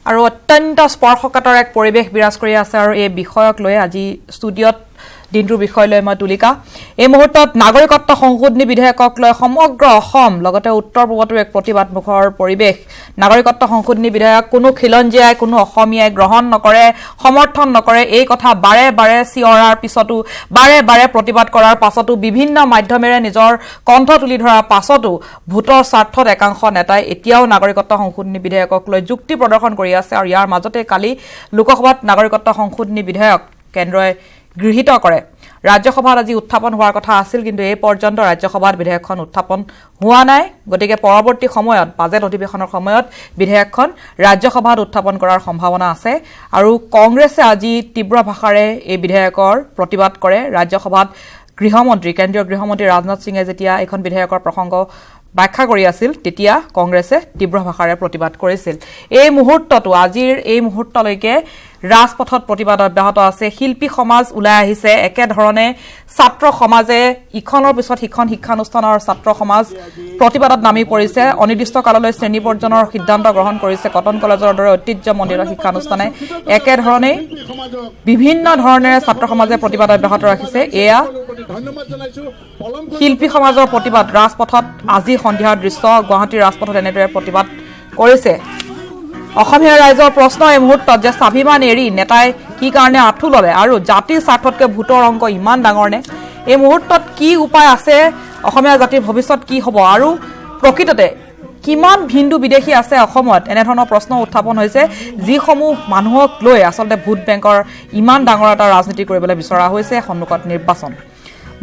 আৰু অত্যন্ত স্পৰ্শকাতৰ এক পৰিৱেশ বিৰাজ কৰি আছে আৰু এই বিষয়ক লৈ আজি ষ্টুডিঅ'ত দিনটোৰ বিষয় লৈ মই তুলিকা এই মুহূৰ্তত নাগৰিকত্ব সংশোধনী বিধেয়কক লৈ সমগ্ৰ অসম লগতে উত্তৰ পূবতো এক প্ৰতিবাদমুখৰ পৰিৱেশ নাগৰিকত্ব সংশোধনী বিধেয়ক কোনো খিলঞ্জীয়াই কোনো অসমীয়াই গ্ৰহণ নকৰে সমৰ্থন নকৰে এই কথা বাৰে বাৰে চিঞৰাৰ পিছতো বাৰে বাৰে প্ৰতিবাদ কৰাৰ পাছতো বিভিন্ন মাধ্যমেৰে নিজৰ কণ্ঠ তুলি ধৰাৰ পাছতো ভোটৰ স্বাৰ্থত একাংশ নেতাই এতিয়াও নাগৰিকত্ব সংশোধনী বিধেয়কক লৈ যুক্তি প্ৰদৰ্শন কৰি আছে আৰু ইয়াৰ মাজতে কালি লোকসভাত নাগৰিকত্ব সংশোধনী বিধেয়ক কেন্দ্ৰই গৃহীত কৰে ৰাজ্যসভাত আজি উত্থাপন হোৱাৰ কথা আছিল কিন্তু এই পৰ্যন্ত ৰাজ্যসভাত বিধেয়কখন উত্থাপন হোৱা নাই গতিকে পৰৱৰ্তী সময়ত বাজেট অধিৱেশনৰ সময়ত বিধেয়কখন ৰাজ্যসভাত উত্থাপন কৰাৰ সম্ভাৱনা আছে আৰু কংগ্ৰেছে আজি তীব্ৰ ভাষাৰে এই বিধেয়কৰ প্ৰতিবাদ কৰে ৰাজ্যসভাত গৃহমন্ত্ৰী কেন্দ্ৰীয় গৃহমন্ত্ৰী ৰাজনাথ সিঙে যেতিয়া এখন বিধেয়কৰ প্ৰসংগ ব্যাখ্যা কৰি আছিল তেতিয়া কংগ্ৰেছে তীব্ৰ ভাষাৰে প্ৰতিবাদ কৰিছিল এই মুহূৰ্তটো আজিৰ এই মুহূৰ্তলৈকে ৰাজপথত প্ৰতিবাদ অব্যাহত আছে শিল্পী সমাজ ওলাই আহিছে একে ধৰণে ছাত্ৰ সমাজে ইখনৰ পিছত সিখন শিক্ষানুষ্ঠানৰ ছাত্ৰ সমাজ প্ৰতিবাদত নামি পৰিছে অনিৰ্দিষ্ট কাললৈ শ্ৰেণী বৰ্জনৰ সিদ্ধান্ত গ্ৰহণ কৰিছে কটন কলেজৰ দৰে ঐতিহ্যমণ্ডিত শিক্ষানুষ্ঠানে একে ধৰণে বিভিন্ন ধৰণেৰে ছাত্ৰ সমাজে প্ৰতিবাদ অব্যাহত ৰাখিছে এয়া শিল্পী সমাজৰ প্ৰতিবাদ ৰাজপথত আজি সন্ধিয়াৰ দৃশ্য গুৱাহাটীৰ ৰাজপথত এনেদৰে প্ৰতিবাদ কৰিছে অসমীয়া ৰাইজৰ প্ৰশ্ন এই মুহূৰ্তত যে স্বাভিমান এৰি নেতাই কি কাৰণে আঁঠু ল'লে আৰু জাতিৰ স্বাৰ্থতকৈ ভোটৰ অংক ইমান ডাঙৰ নে এই মুহূৰ্তত কি উপায় আছে অসমীয়া জাতিৰ ভৱিষ্যত কি হ'ব আৰু প্ৰকৃততে কিমান হিন্দু বিদেশী আছে অসমত এনেধৰণৰ প্ৰশ্ন উত্থাপন হৈছে যিসমূহ মানুহক লৈ আচলতে ভোট বেংকৰ ইমান ডাঙৰ এটা ৰাজনীতি কৰিবলৈ বিচৰা হৈছে সন্মুখত নিৰ্বাচন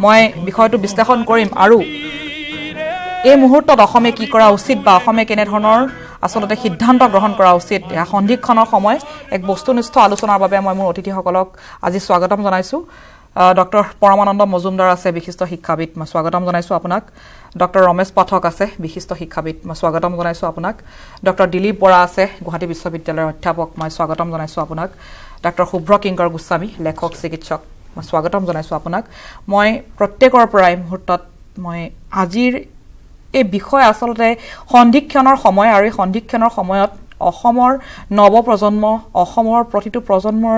মই বিষয়টো বিশ্লেষণ কৰিম আৰু এই মুহূৰ্তত অসমে কি কৰা উচিত বা অসমে কেনেধৰণৰ আসলতে সিদ্ধান্ত গ্ৰহণ কৰা উচিত সন্ধিক্ষণৰ সময় এক বস্তুনিষ্ঠ আলোচনাৰ বাবে মই মোৰ অতিথিসকলক আজি স্বাগতম জনাইছো ডক্টৰ পৰমানন্দ মজুমদাৰ আছে বিশিষ্ট শিক্ষাবিদ মই স্বাগতম জনাইছো আপোনাক ডক্টৰ ৰমেশ পাঠক আছে বিশিষ্ট শিক্ষাবিদ মই স্বাগতম জনাইছো আপোনাক ডক্টৰ দিলীপ বৰা আছে গুৱাহাটী বিশ্ববিদ্যালয়ৰ অধ্যাপক মই স্বাগতম জনাইছো আপোনাক ডক্টৰ শুভ্ৰ কিংকৰ গোস্বামী লেখক চিকিৎসক মই স্বাগতম জনাইছো আপোনাক মই প্ৰত্যেকৰ পৰাই মুহূৰ্তত মই আজিৰ এই বিষয় আসলতে সন্ধিক্ষণৰ সময় আৰু এই সন্ধিক্ষণৰ সময়ত অসমৰ নৱপ্ৰজন্ম অসমৰ প্ৰতিটো প্ৰজন্মৰ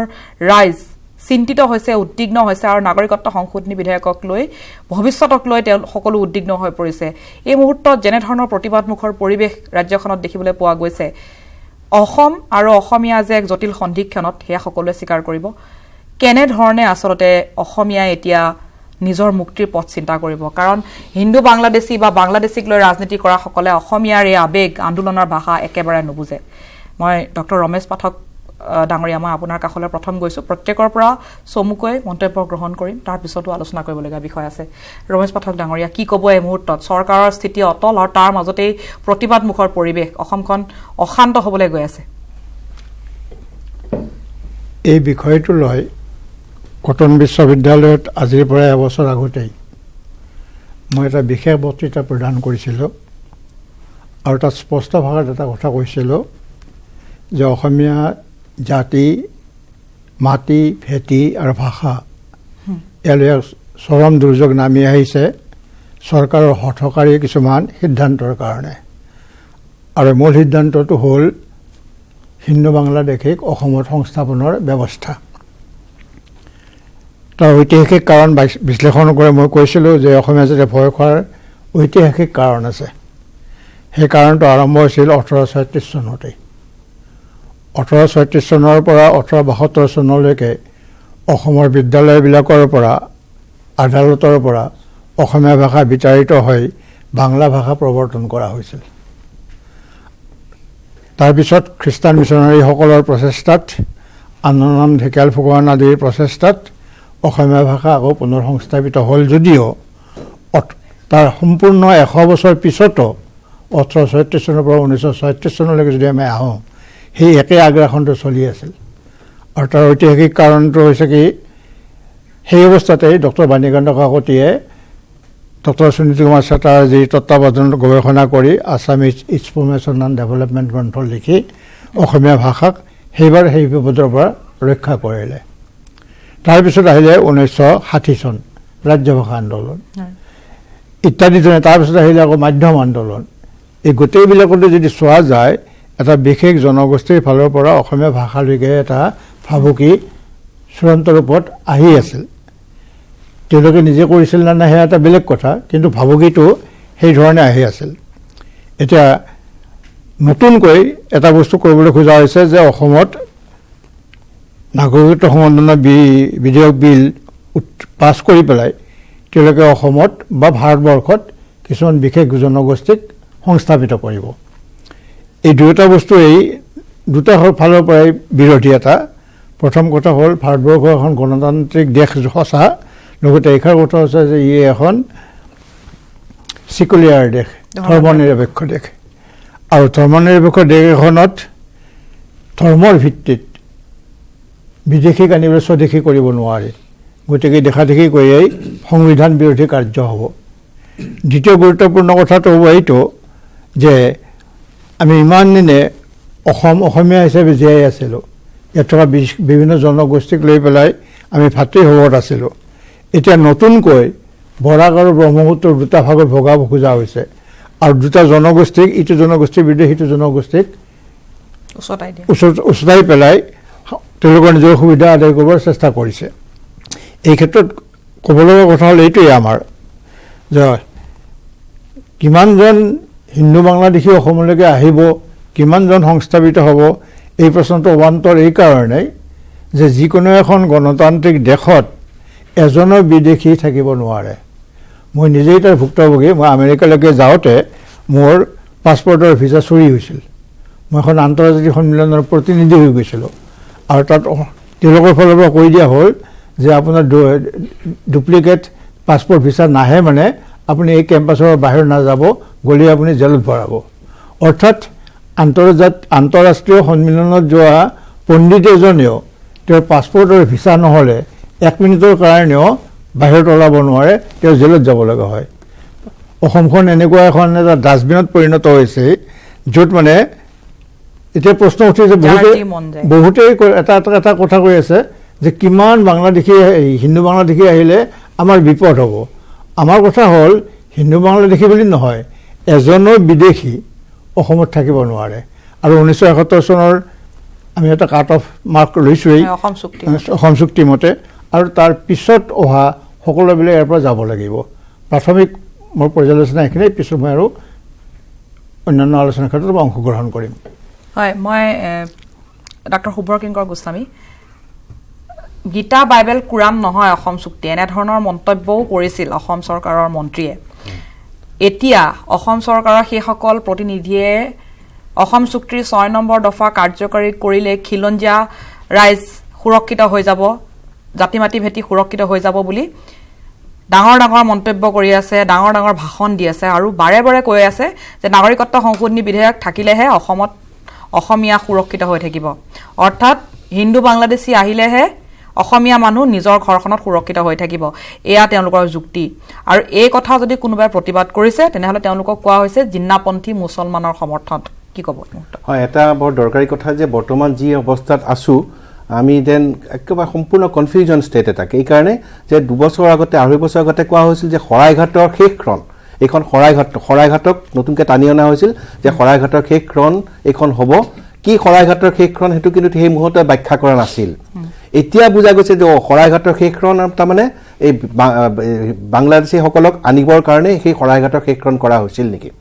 ৰাইজ চিন্তিত হৈছে উদ্বিগ্ন হৈছে আৰু নাগৰিকত্ব সংশোধনী বিধেয়কক লৈ ভৱিষ্যতক লৈ তেওঁ সকলো উদ্বিগ্ন হৈ পৰিছে এই মুহূৰ্তত যেনে ধৰণৰ প্ৰতিবাদমুখৰ পৰিৱেশ ৰাজ্যখনত দেখিবলৈ পোৱা গৈছে অসম আৰু অসমীয়া যে এক জটিল সন্ধিক্ষণত হেয়া সকলোৱে স্বীকাৰ কৰিব কেনে ধৰণে আসলতে অসমীয়া এতিয়া নিজৰ মুক্তিৰ পথ চিন্তা কৰিব কাৰণ হিন্দু বাংলাদেশী বা বাংলাদেশীক লৈ ৰাজনীতি কৰা সকলে অসমীয়াৰ এই আবেগ আন্দোলনৰ ভাষা একেবাৰে নুবুজে মই ডক্টৰ ৰমেশ পাঠক ডাঙৰীয়া মই আপোনাৰ কাষলৈ প্ৰথম গৈছো প্ৰত্যেকৰ পৰা চমুকৈ মন্তব্য গ্ৰহণ কৰিম তাৰ পিছতো আলোচনা কৰিবলগীয়া বিষয় আছে ৰমেশ পাঠক ডাঙৰীয়া কি ক'ব এই মুহূৰ্তত চৰকাৰৰ স্থিতি অটল আৰু তাৰ মাজতেই প্ৰতিবাদমুখৰ পৰিৱেশ অসমখন অশান্ত হ'বলৈ গৈ আছে এই বিষয়টো লৈ কটন বিশ্ববিদ্যালয়ত আজিৰ পৰা এবছৰ আগতেই মই এটা বিশেষ বক্তৃতা প্ৰদান কৰিছিলোঁ আৰু তাত স্পষ্ট ভাষাত এটা কথা কৈছিলোঁ যে অসমীয়া জাতি মাটি ভেটি আৰু ভাষা ইয়ালৈ চৰম দুৰ্যোগ নামি আহিছে চৰকাৰৰ হঠকাৰী কিছুমান সিদ্ধান্তৰ কাৰণে আৰু মূল সিদ্ধান্তটো হ'ল হিন্দু বাংলাদেশীক অসমত সংস্থাপনৰ ব্যৱস্থা তাৰ ঐতিহাসিক কাৰণ বিশ্লেষণ কৰি মই কৈছিলোঁ যে অসমীয়া জাতিয়ে ভয় খোৱাৰ ঐতিহাসিক কাৰণ আছে সেই কাৰণটো আৰম্ভ হৈছিল 1836 চনতেই 1836 চনৰ পৰা 1872 চনলৈকে অসমৰ বিদ্যালয়বিলাকৰ পৰা আদালতৰ পৰা অসমীয়া ভাষা বিতাড়িত হৈ বাংলা ভাষা প্ৰৱৰ্তন কৰা হৈছিল তাৰপিছত খ্ৰীষ্টান মিছনাৰীসকলৰ প্ৰচেষ্টাত আনন্দৰাম ঢেকিয়াল ফুকন আদিৰ প্ৰচেষ্টাত অসমীয়া ভাষা আকৌ পুনৰ সংস্থাপিত হ'ল যদিও তাৰ সম্পূৰ্ণ 100 বছৰ পিছতো 1836 চনৰ পৰা 1936 চনলৈকে যদি আমি আহোঁ সেই একে আগ্ৰাসনটো চলি আছিল আৰু তাৰ ঐতিহাসিক কাৰণটো হৈছে কি সেই অৱস্থাতেই ডক্টৰ বাণীকান্ত কাকতীয়ে ডক্টৰ সুনীতি কুমাৰ চেতাৰ যি তত্ত্বাৱধানত গৱেষণা কৰি আছামিজ ইনফৰমেশ্যন এণ্ড ডেভেলপমেণ্ট গ্ৰন্থ লিখি অসমীয়া ভাষাক সেইবাৰ সেই বিপদৰ পৰা ৰক্ষা কৰিলে তাৰপিছত আহিলে 1960 চন ৰাজ্যভাষা আন্দোলন ইত্যাদি তাৰপিছত আহিলে আকৌ মাধ্যম আন্দোলন এই গোটেইবিলাকতে যদি চোৱা যায় এটা বিশেষ জনগোষ্ঠীৰ ফালৰ পৰা অসমীয়া ভাষালৈকে এটা ভাবুকি চূড়ান্ত ৰূপত আহি আছিল তেওঁলোকে নিজে কৰিছিল না নাই সেয়া এটা বেলেগ কথা কিন্তু ভাবুকিটো সেই ধৰণে আহি আছিল এতিয়া নতুনকৈ এটা বস্তু কৰিবলৈ খোজা হৈছে যে অসমত নাগৰিকত্ব সংশোধনী বিধেয়ক বিল পাছ কৰি পেলাই তেওঁলোকে অসমত বা ভাৰতবৰ্ষত কিছুমান বিশেষ জনগোষ্ঠীক সংস্থাপিত কৰিব এই দুটা বস্তু এই দুটা ফালৰ পৰাই বিৰোধী এটা প্ৰথম কথা হ'ল ভাৰতবৰ্ষ এখন গণতান্ত্ৰিক দেশ সঁচা লগতে এইখাৰ কথা হৈছে যে ই এখন সেকুলাৰ দেশ ধৰ্মনিৰপেক্ষ দেশ আৰু ধৰ্মনিৰপেক্ষ দেশ এখনত ধৰ্মৰ ভিত্তিত বিদেশীক আনিবলৈ স্বদেশী কৰিব নোৱাৰে গতিকে দেখা দেখি কৰিয়েই সংবিধান বিৰোধী কাৰ্য হ'ব দ্বিতীয় গুৰুত্বপূৰ্ণ কথাটো হ'ব এইটো যে আমি ইমান দিনে অসমীয়া হিচাপে জীয়াই আছিলোঁ ইয়াত থকা বিভিন্ন জনগোষ্ঠীক লৈ পেলাই আমি ভাতৃভাৱত আছিলোঁ এতিয়া নতুনকৈ বৰাক আৰু ব্ৰহ্মপুত্ৰৰ দুটা ভাগত ভগাব খোজা হৈছে আৰু দুটা জনগোষ্ঠীক ইটো জনগোষ্ঠীৰ বিৰুদ্ধে সিটো জনগোষ্ঠীক উচতাই পেলাই তেওঁলোকৰ নিজৰ সুবিধা আদায় কৰিবৰ চেষ্টা কৰিছে এই ক্ষেত্ৰত ক'ব লগা কথা হ'ল এইটোৱে আমাৰ যে কিমানজন হিন্দু বাংলাদেশী অসমলৈকে আহিব কিমানজন সংস্থাপিত হ'ব এই প্ৰশ্নটো অবান্তৰ এই কাৰণেই যে যিকোনো এখন গণতান্ত্ৰিক দেশত এজনৰ বিদেশী থাকিব নোৱাৰে মই নিজেই তাৰ ভুক্তভোগী মই আমেৰিকালৈকে যাওঁতে মোৰ পাছপৰ্টৰ ভিছা চুৰি হৈছিল মই এখন আন্তৰ্জাতিক সন্মিলনৰ প্ৰতিনিধি হৈ গৈছিলোঁ আৰু তাত তেওঁলোকৰ ফালৰ পৰা কৈ দিয়া হ'ল যে আপোনাৰ ডুপ্লিকেট পাছপৰ্ট ভিছা নাহে মানে আপুনি এই কেম্পাছৰ বাহিৰ নাযাব গ'লে আপুনি জেলত ভৰাব অৰ্থাৎ আন্তঃৰাষ্ট্ৰীয় সন্মিলনত যোৱা পণ্ডিত এজনেও তেওঁৰ পাছপৰ্টৰ ভিছা নহ'লে 1 মিনিটৰ কাৰণেও বাহিৰত ওলাব নোৱাৰে তেওঁ জেলত যাব লগা হয় অসমখন এনেকুৱা এখন এটা ডাষ্টবিনত পৰিণত হৈছে য'ত মানে এতিয়া প্ৰশ্ন উঠিছে বহুতেই এটা কথা কৈ আছে যে কিমান বাংলাদেশী হিন্দু বাংলাদেশী আহিলে আমাৰ বিপদ হ'ব আমাৰ কথা হ'ল হিন্দু বাংলাদেশী বুলি নহয় এজনো বিদেশী অসমত থাকিব নোৱাৰে আৰু 1971 চনৰ আমি এটা কাট অফ মাৰ্ক লৈছোৱেই অসম চুক্তি মতে আৰু তাৰ পিছত অহা সকলোবিলাক ইয়াৰ পৰা যাব লাগিব প্ৰাথমিক মোৰ পৰ্যালোচনা এইখিনি পিছত মই আৰু অন্যান্য আলোচনাৰ ক্ষেত্ৰত অংশগ্ৰহণ কৰিম হয় মই ডক্টৰ শুভ্ৰ কিংকৰ গোস্বামী গীতা বাইবেল কুৰাণ নহয় অসম চুক্তি এনেধৰণৰ মন্তব্যও কৰিছিল অসম চৰকাৰৰ মন্ত্ৰীয়ে এতিয়া অসম চৰকাৰৰ সেইসকল প্ৰতিনিধিয়ে অসম চুক্তিৰ 6 নম্বৰ দফা কাৰ্যকৰী কৰিলে খিলঞ্জীয়া ৰাইজ সুৰক্ষিত হৈ যাব জাতি মাটি ভেটি সুৰক্ষিত হৈ যাব বুলি ডাঙৰ ডাঙৰ মন্তব্য কৰি আছে ডাঙৰ ডাঙৰ ভাষণ দি আছে আৰু বাৰে বাৰে কৈ আছে যে নাগৰিকত্ব সংশোধনী বিধেয়ক থাকিলেহে অসমত অসমীয়া সুৰক্ষিত হৈ থাকিব অৰ্থাৎ হিন্দু বাংলাদেশী আহিলেহে অসমীয়া মানুহ নিজৰ ঘৰখনত সুৰক্ষিত হৈ থাকিব এয়া তেওঁলোকৰ যুক্তি আৰু এই কথা যদি কোনোবাই প্ৰতিবাদ কৰিছে তেনেহলে তেওঁলোকক কোৱা হৈছে জিন্নাপন্থী মুছলমানৰ সমৰ্থন কি ক'ব হয় এটা বৰ দৰকাৰী কথা যে বৰ্তমান যি অৱস্থাত আছো আমি দেন একেবাৰে সম্পূৰ্ণ কনফিউজন ষ্টেট এটাকে এই কাৰণে যে 2 বছৰ আগতে 2.5 বছৰ আগতে কোৱা হৈছিল যে শৰাইঘাটৰ শেষখন এইখন শৰাইঘাটক নতুনকৈ টানি অনা হৈছিল যে শৰাইঘাটৰ শেষখন এইখন হ'ব কি শৰাইঘাটৰ শেষখন হেতু কিন্তু সেই মুহূৰ্তে ব্যাখ্যা কৰা নাছিল এতিয়া বুজা গৈছে যে শৰাইঘাটৰ শেষখন তাৰমানে এই বাংলাদেশী সকলক আনিবৰ কাৰণে সেই শৰাইঘাটৰ শেষখন কৰা হৈছিল নেকি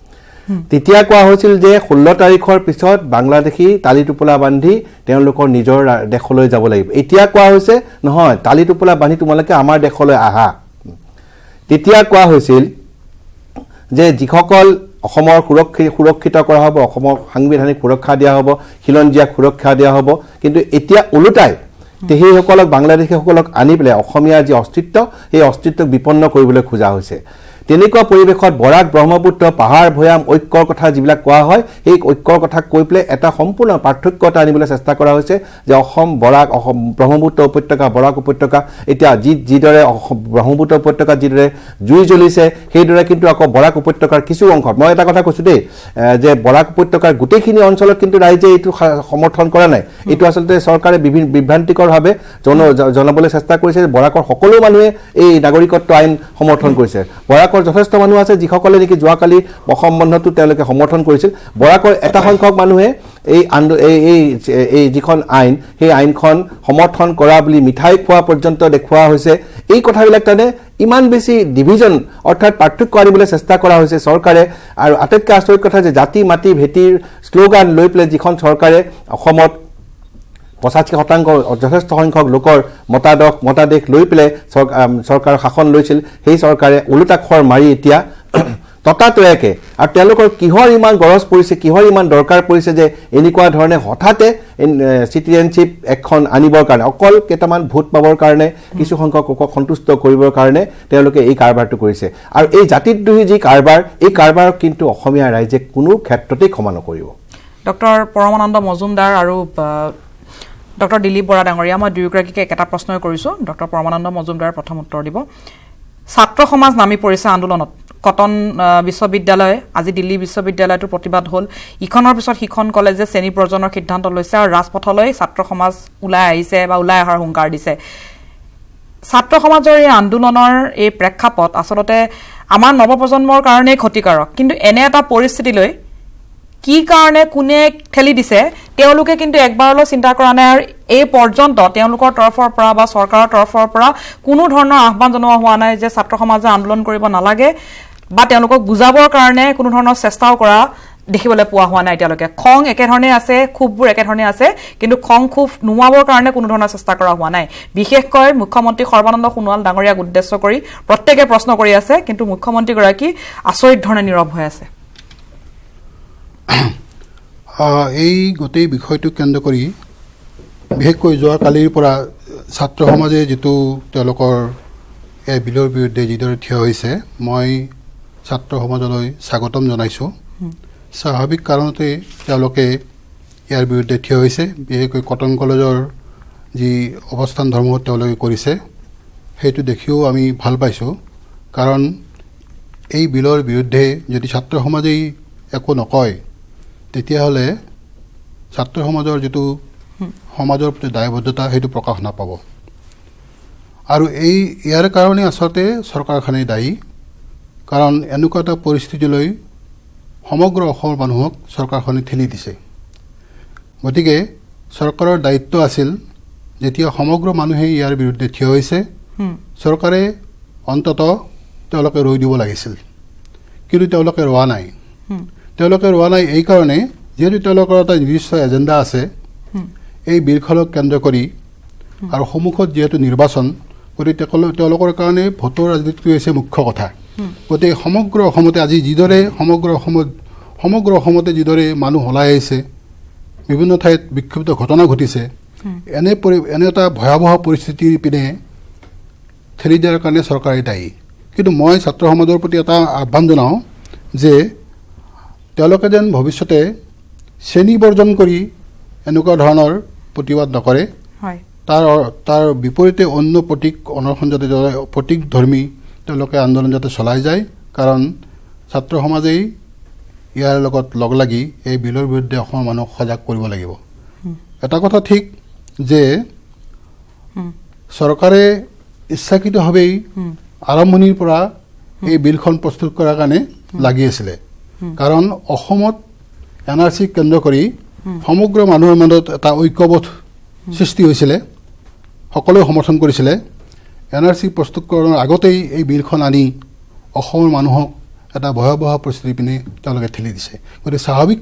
তেতিয়া কোৱা হৈছিল যে 16 তাৰিখৰ পিছত বাংলাদেশী তালি টোপোলা বান্ধি তেওঁলোকৰ নিজৰ দেশলৈ যাব লাগিব এতিয়া কোৱা হৈছে নহয় তালি টোপোলা বান্ধি তোমালোকে আমাৰ দেশলৈ আহা তেতিয়া কোৱা হৈছিল যে যিসকল অসমৰ সুৰক্ষিত কৰা হ'ব অসমৰ সাংবিধানিক সুৰক্ষা দিয়া হ'ব খিলঞ্জীয়াক সুৰক্ষা দিয়া হ'ব কিন্তু এতিয়া ওলোটাই সেইসকলক বাংলাদেশীসকলক আনি পেলাই অসমীয়াৰ যি অস্তিত্ব সেই অস্তিত্বক বিপন্ন কৰিবলৈ খোজা হৈছে তেনেকুৱা পৰিৱেশত বৰাক ব্ৰহ্মপুত্ৰ পাহাৰ ভৈয়াম ঐক্যৰ কথা যিবিলাক কোৱা হয় এই ঐক্যৰ কথা কৈ পেলাই এটা সম্পূৰ্ণ পাৰ্থক্যতা আনিবলৈ চেষ্টা কৰা হৈছে যে অসম বৰাক অসম ব্ৰহ্মপুত্ৰ উপত্যকা বৰাক উপত্যকা এতিয়া যিদৰে ব্ৰহ্মপুত্ৰ উপত্যকাত যিদৰে জুই জ্বলিছে সেইদৰে কিন্তু আকৌ বৰাক উপত্যকাৰ কিছু অংশত মই এটা কথা কৈছোঁ দেই যে বৰাক উপত্যকাৰ গোটেইখিনি অঞ্চলত কিন্তু ৰাইজে এইটো সমৰ্থন কৰা নাই এইটো আচলতে চৰকাৰে বিভ্ৰান্তিকৰভাৱে জনাবলৈ চেষ্টা কৰিছে যে বৰাকৰ সকলো মানুহে এই নাগৰিকত্ব আইন সমৰ্থন কৰিছে বৰাকৰ যথেষ্ট মানুহ আছে যিসকলে নেকি যোৱাকালি অসম বন্ধটো তেওঁলোকে সমৰ্থন কৰিছিল বৰাকৰ এটা সংখ্যক মানুহে এই যিখন আইন সেই আইনখন সমৰ্থন কৰা বুলি মিঠাই খোৱা পৰ্যন্ত দেখুওৱা হৈছে এই কথাবিলাক তাৰমানে ইমান বেছি ডিভিজন অৰ্থাৎ পাৰ্থক্য আনিবলৈ চেষ্টা কৰা হৈছে চৰকাৰে আৰু আটাইতকৈ আচৰিত কথা যে জাতি মাটি ভেটিৰ শ্লোগান লৈ পেলাই যিখন চৰকাৰে অসমত 85% যথেষ্ট সংখ্যক লোকৰ মতাদেশ লৈ পেলাই চৰকাৰ শাসন লৈছিল সেই চৰকাৰে ওলোটা খৰ মাৰি এতিয়া ততাতৈয়াকে আৰু তেওঁলোকৰ কিহৰ ইমান গৰজ পৰিছে কিহৰ ইমান দৰকাৰ পৰিছে যে এনেকুৱা ধৰণে হঠাতে চিটিজেনশ্বিপ এখন আনিবৰ কাৰণে অকল কেইটামান ভোট পাবৰ কাৰণে কিছু সংখ্যক লোকক সন্তুষ্ট কৰিবৰ কাৰণে তেওঁলোকে এই কাৰবাৰটো কৰিছে আৰু এই জাতিদ্ৰোহী যি কাৰবাৰ এই কাৰবাৰক কিন্তু অসমীয়া ৰাইজে কোনো ক্ষেত্ৰতেই ক্ষমা নকৰিব ডক্টৰ পৰমানন্দ মজুমদাৰ আৰু ডক্টৰ দিলীপ বৰা ডাঙৰীয়া মই দুয়োগৰাকীকে একেটা প্ৰশ্নই কৰিছোঁ ডক্টৰ পৰমানন্দ মজুমদাৰে প্ৰথম উত্তৰ দিব ছাত্ৰ সমাজ নামি পৰিছে আন্দোলনত কটন বিশ্ববিদ্যালয় আজি দিল্লী বিশ্ববিদ্যালয়টো প্ৰতিবাদ হ'ল ইখনৰ পিছত সিখন কলেজে শ্ৰেণী প্ৰজনৰ সিদ্ধান্ত লৈছে আৰু ৰাজপথলৈ ছাত্ৰ সমাজ ওলাই আহিছে বা ওলাই অহাৰ হুংকাৰ দিছে ছাত্ৰ সমাজৰ এই আন্দোলনৰ এই প্ৰেক্ষাপট আচলতে আমাৰ নৱপ্ৰজন্মৰ কাৰণেই ক্ষতিকাৰক কিন্তু এনে এটা পৰিস্থিতিলৈ কি কাৰণে কোনে ঠেলি দিছে তেওঁলোকে কিন্তু একবাৰলৈ চিন্তা কৰা নাই আৰু এই পৰ্যন্ত তেওঁলোকৰ তৰফৰ পৰা বা চৰকাৰৰ তৰফৰ পৰা কোনো ধৰণৰ আহ্বান জনোৱা হোৱা নাই যে ছাত্ৰ সমাজে আন্দোলন কৰিব নালাগে বা তেওঁলোকক বুজাবৰ কাৰণে কোনো ধৰণৰ চেষ্টাও কৰা দেখিবলৈ পোৱা হোৱা নাই এতিয়ালৈকে খং একেধৰণে আছে ক্ষোভবোৰ একেধৰণে আছে কিন্তু খং ক্ষোভ নোহোৱাবৰ কাৰণে কোনো ধৰণৰ চেষ্টা কৰা হোৱা নাই বিশেষকৈ মুখ্যমন্ত্ৰী সৰ্বানন্দ সোণোৱাল ডাঙৰীয়াক উদ্দেশ্য কৰি প্ৰত্যেকে প্ৰশ্ন কৰি আছে কিন্তু মুখ্যমন্ত্ৰীগৰাকী আচৰিত ধৰণে নীৰৱ হৈ আছে এই গোটেই বিষয়টোক কেন্দ্ৰ কৰি বিশেষকৈ যোৱাকালিৰ পৰা ছাত্ৰ সমাজে যিটো তেওঁলোকৰ এই বিলৰ বিৰুদ্ধে যিদৰে থিয় হৈছে মই ছাত্ৰ সমাজলৈ স্বাগতম জনাইছোঁ স্বাভাৱিক কাৰণতে তেওঁলোকে ইয়াৰ বিৰুদ্ধে থিয় হৈছে বিশেষকৈ কটন কলেজৰ যি অৱস্থান ধৰ্ম তেওঁলোকে কৰিছে সেইটো দেখিও আমি ভাল পাইছোঁ কাৰণ এই বিলৰ বিৰুদ্ধে যদি ছাত্ৰ সমাজেই একো নকয় তেতিয়াহ'লে ছাত্ৰ সমাজৰ যিটো সমাজৰ প্ৰতি দায়বদ্ধতা সেইটো প্ৰকাশ নাপাব আৰু ইয়াৰ কাৰণে আচলতে চৰকাৰখনেই দায়ী কাৰণ এনেকুৱা এটা পৰিস্থিতিলৈ সমগ্ৰ অসমৰ মানুহক চৰকাৰখনে ঠেলি দিছে গতিকে চৰকাৰৰ দায়িত্ব আছিল যেতিয়া সমগ্ৰ মানুহে ইয়াৰ বিৰুদ্ধে থিয় হৈছে চৰকাৰে অন্ততঃ তেওঁলোকে ৰৈ দিব লাগিছিল কিন্তু তেওঁলোকে ৰোৱা নাই এই কাৰণে যিহেতু তেওঁলোকৰ এটা নিৰ্দিষ্ট এজেণ্ডা আছে এই বিলখনক কেন্দ্ৰ কৰি আৰু সন্মুখত যিহেতু নিৰ্বাচন গতিকে তেওঁলোকৰ কাৰণে ভোটৰ ৰাজনীতিটো হৈছে মুখ্য কথা গতিকে সমগ্ৰ অসমতে আজি যিদৰে সমগ্ৰ অসমতে যিদৰে মানুহ ওলাই আহিছে বিভিন্ন ঠাইত বিক্ষিপ্ত ঘটনা ঘটিছে এনে এটা ভয়াৱহ পৰিস্থিতিৰ পিনে ঠেলি দিয়াৰ কাৰণে চৰকাৰে দায়ী কিন্তু মই ছাত্ৰ সমাজৰ প্ৰতি এটা আহ্বান জনাওঁ যে তেওঁলোকে যেন ভৱিষ্যতে শ্ৰেণী বৰ্জন কৰি এনেকুৱা ধৰণৰ প্ৰতিবাদ নকৰে তাৰ বিপৰীতে অন্য অনশন যাতে প্ৰতীকধৰ্মী তেওঁলোকে আন্দোলন যাতে চলাই যায় কাৰণ ছাত্ৰ সমাজেই ইয়াৰ লগত লগ লাগি এই বিলৰ বিৰুদ্ধে অসমৰ মানুহক সজাগ কৰিব লাগিব এটা কথা ঠিক যে চৰকাৰে ইচ্ছাকৃতভাৱেই আৰম্ভণিৰ পৰা এই বিলখন প্ৰস্তুত কৰাৰ কাৰণে লাগি আছিলে কাৰণ অসমত NRC কেন্দ্ৰ কৰি সমগ্ৰ মানুহৰ মাজত এটা ঐক্যবোধ সৃষ্টি হৈছিলে সকলোৱে সমৰ্থন কৰিছিলে NRC প্ৰস্তুতকৰণৰ আগতেই এই বিলখন আনি অসমৰ মানুহক এটা ভয়াৱহ পৰিস্থিতিৰ পিনে তেওঁলোকে ঠেলি দিছে গতিকে স্বাভাৱিক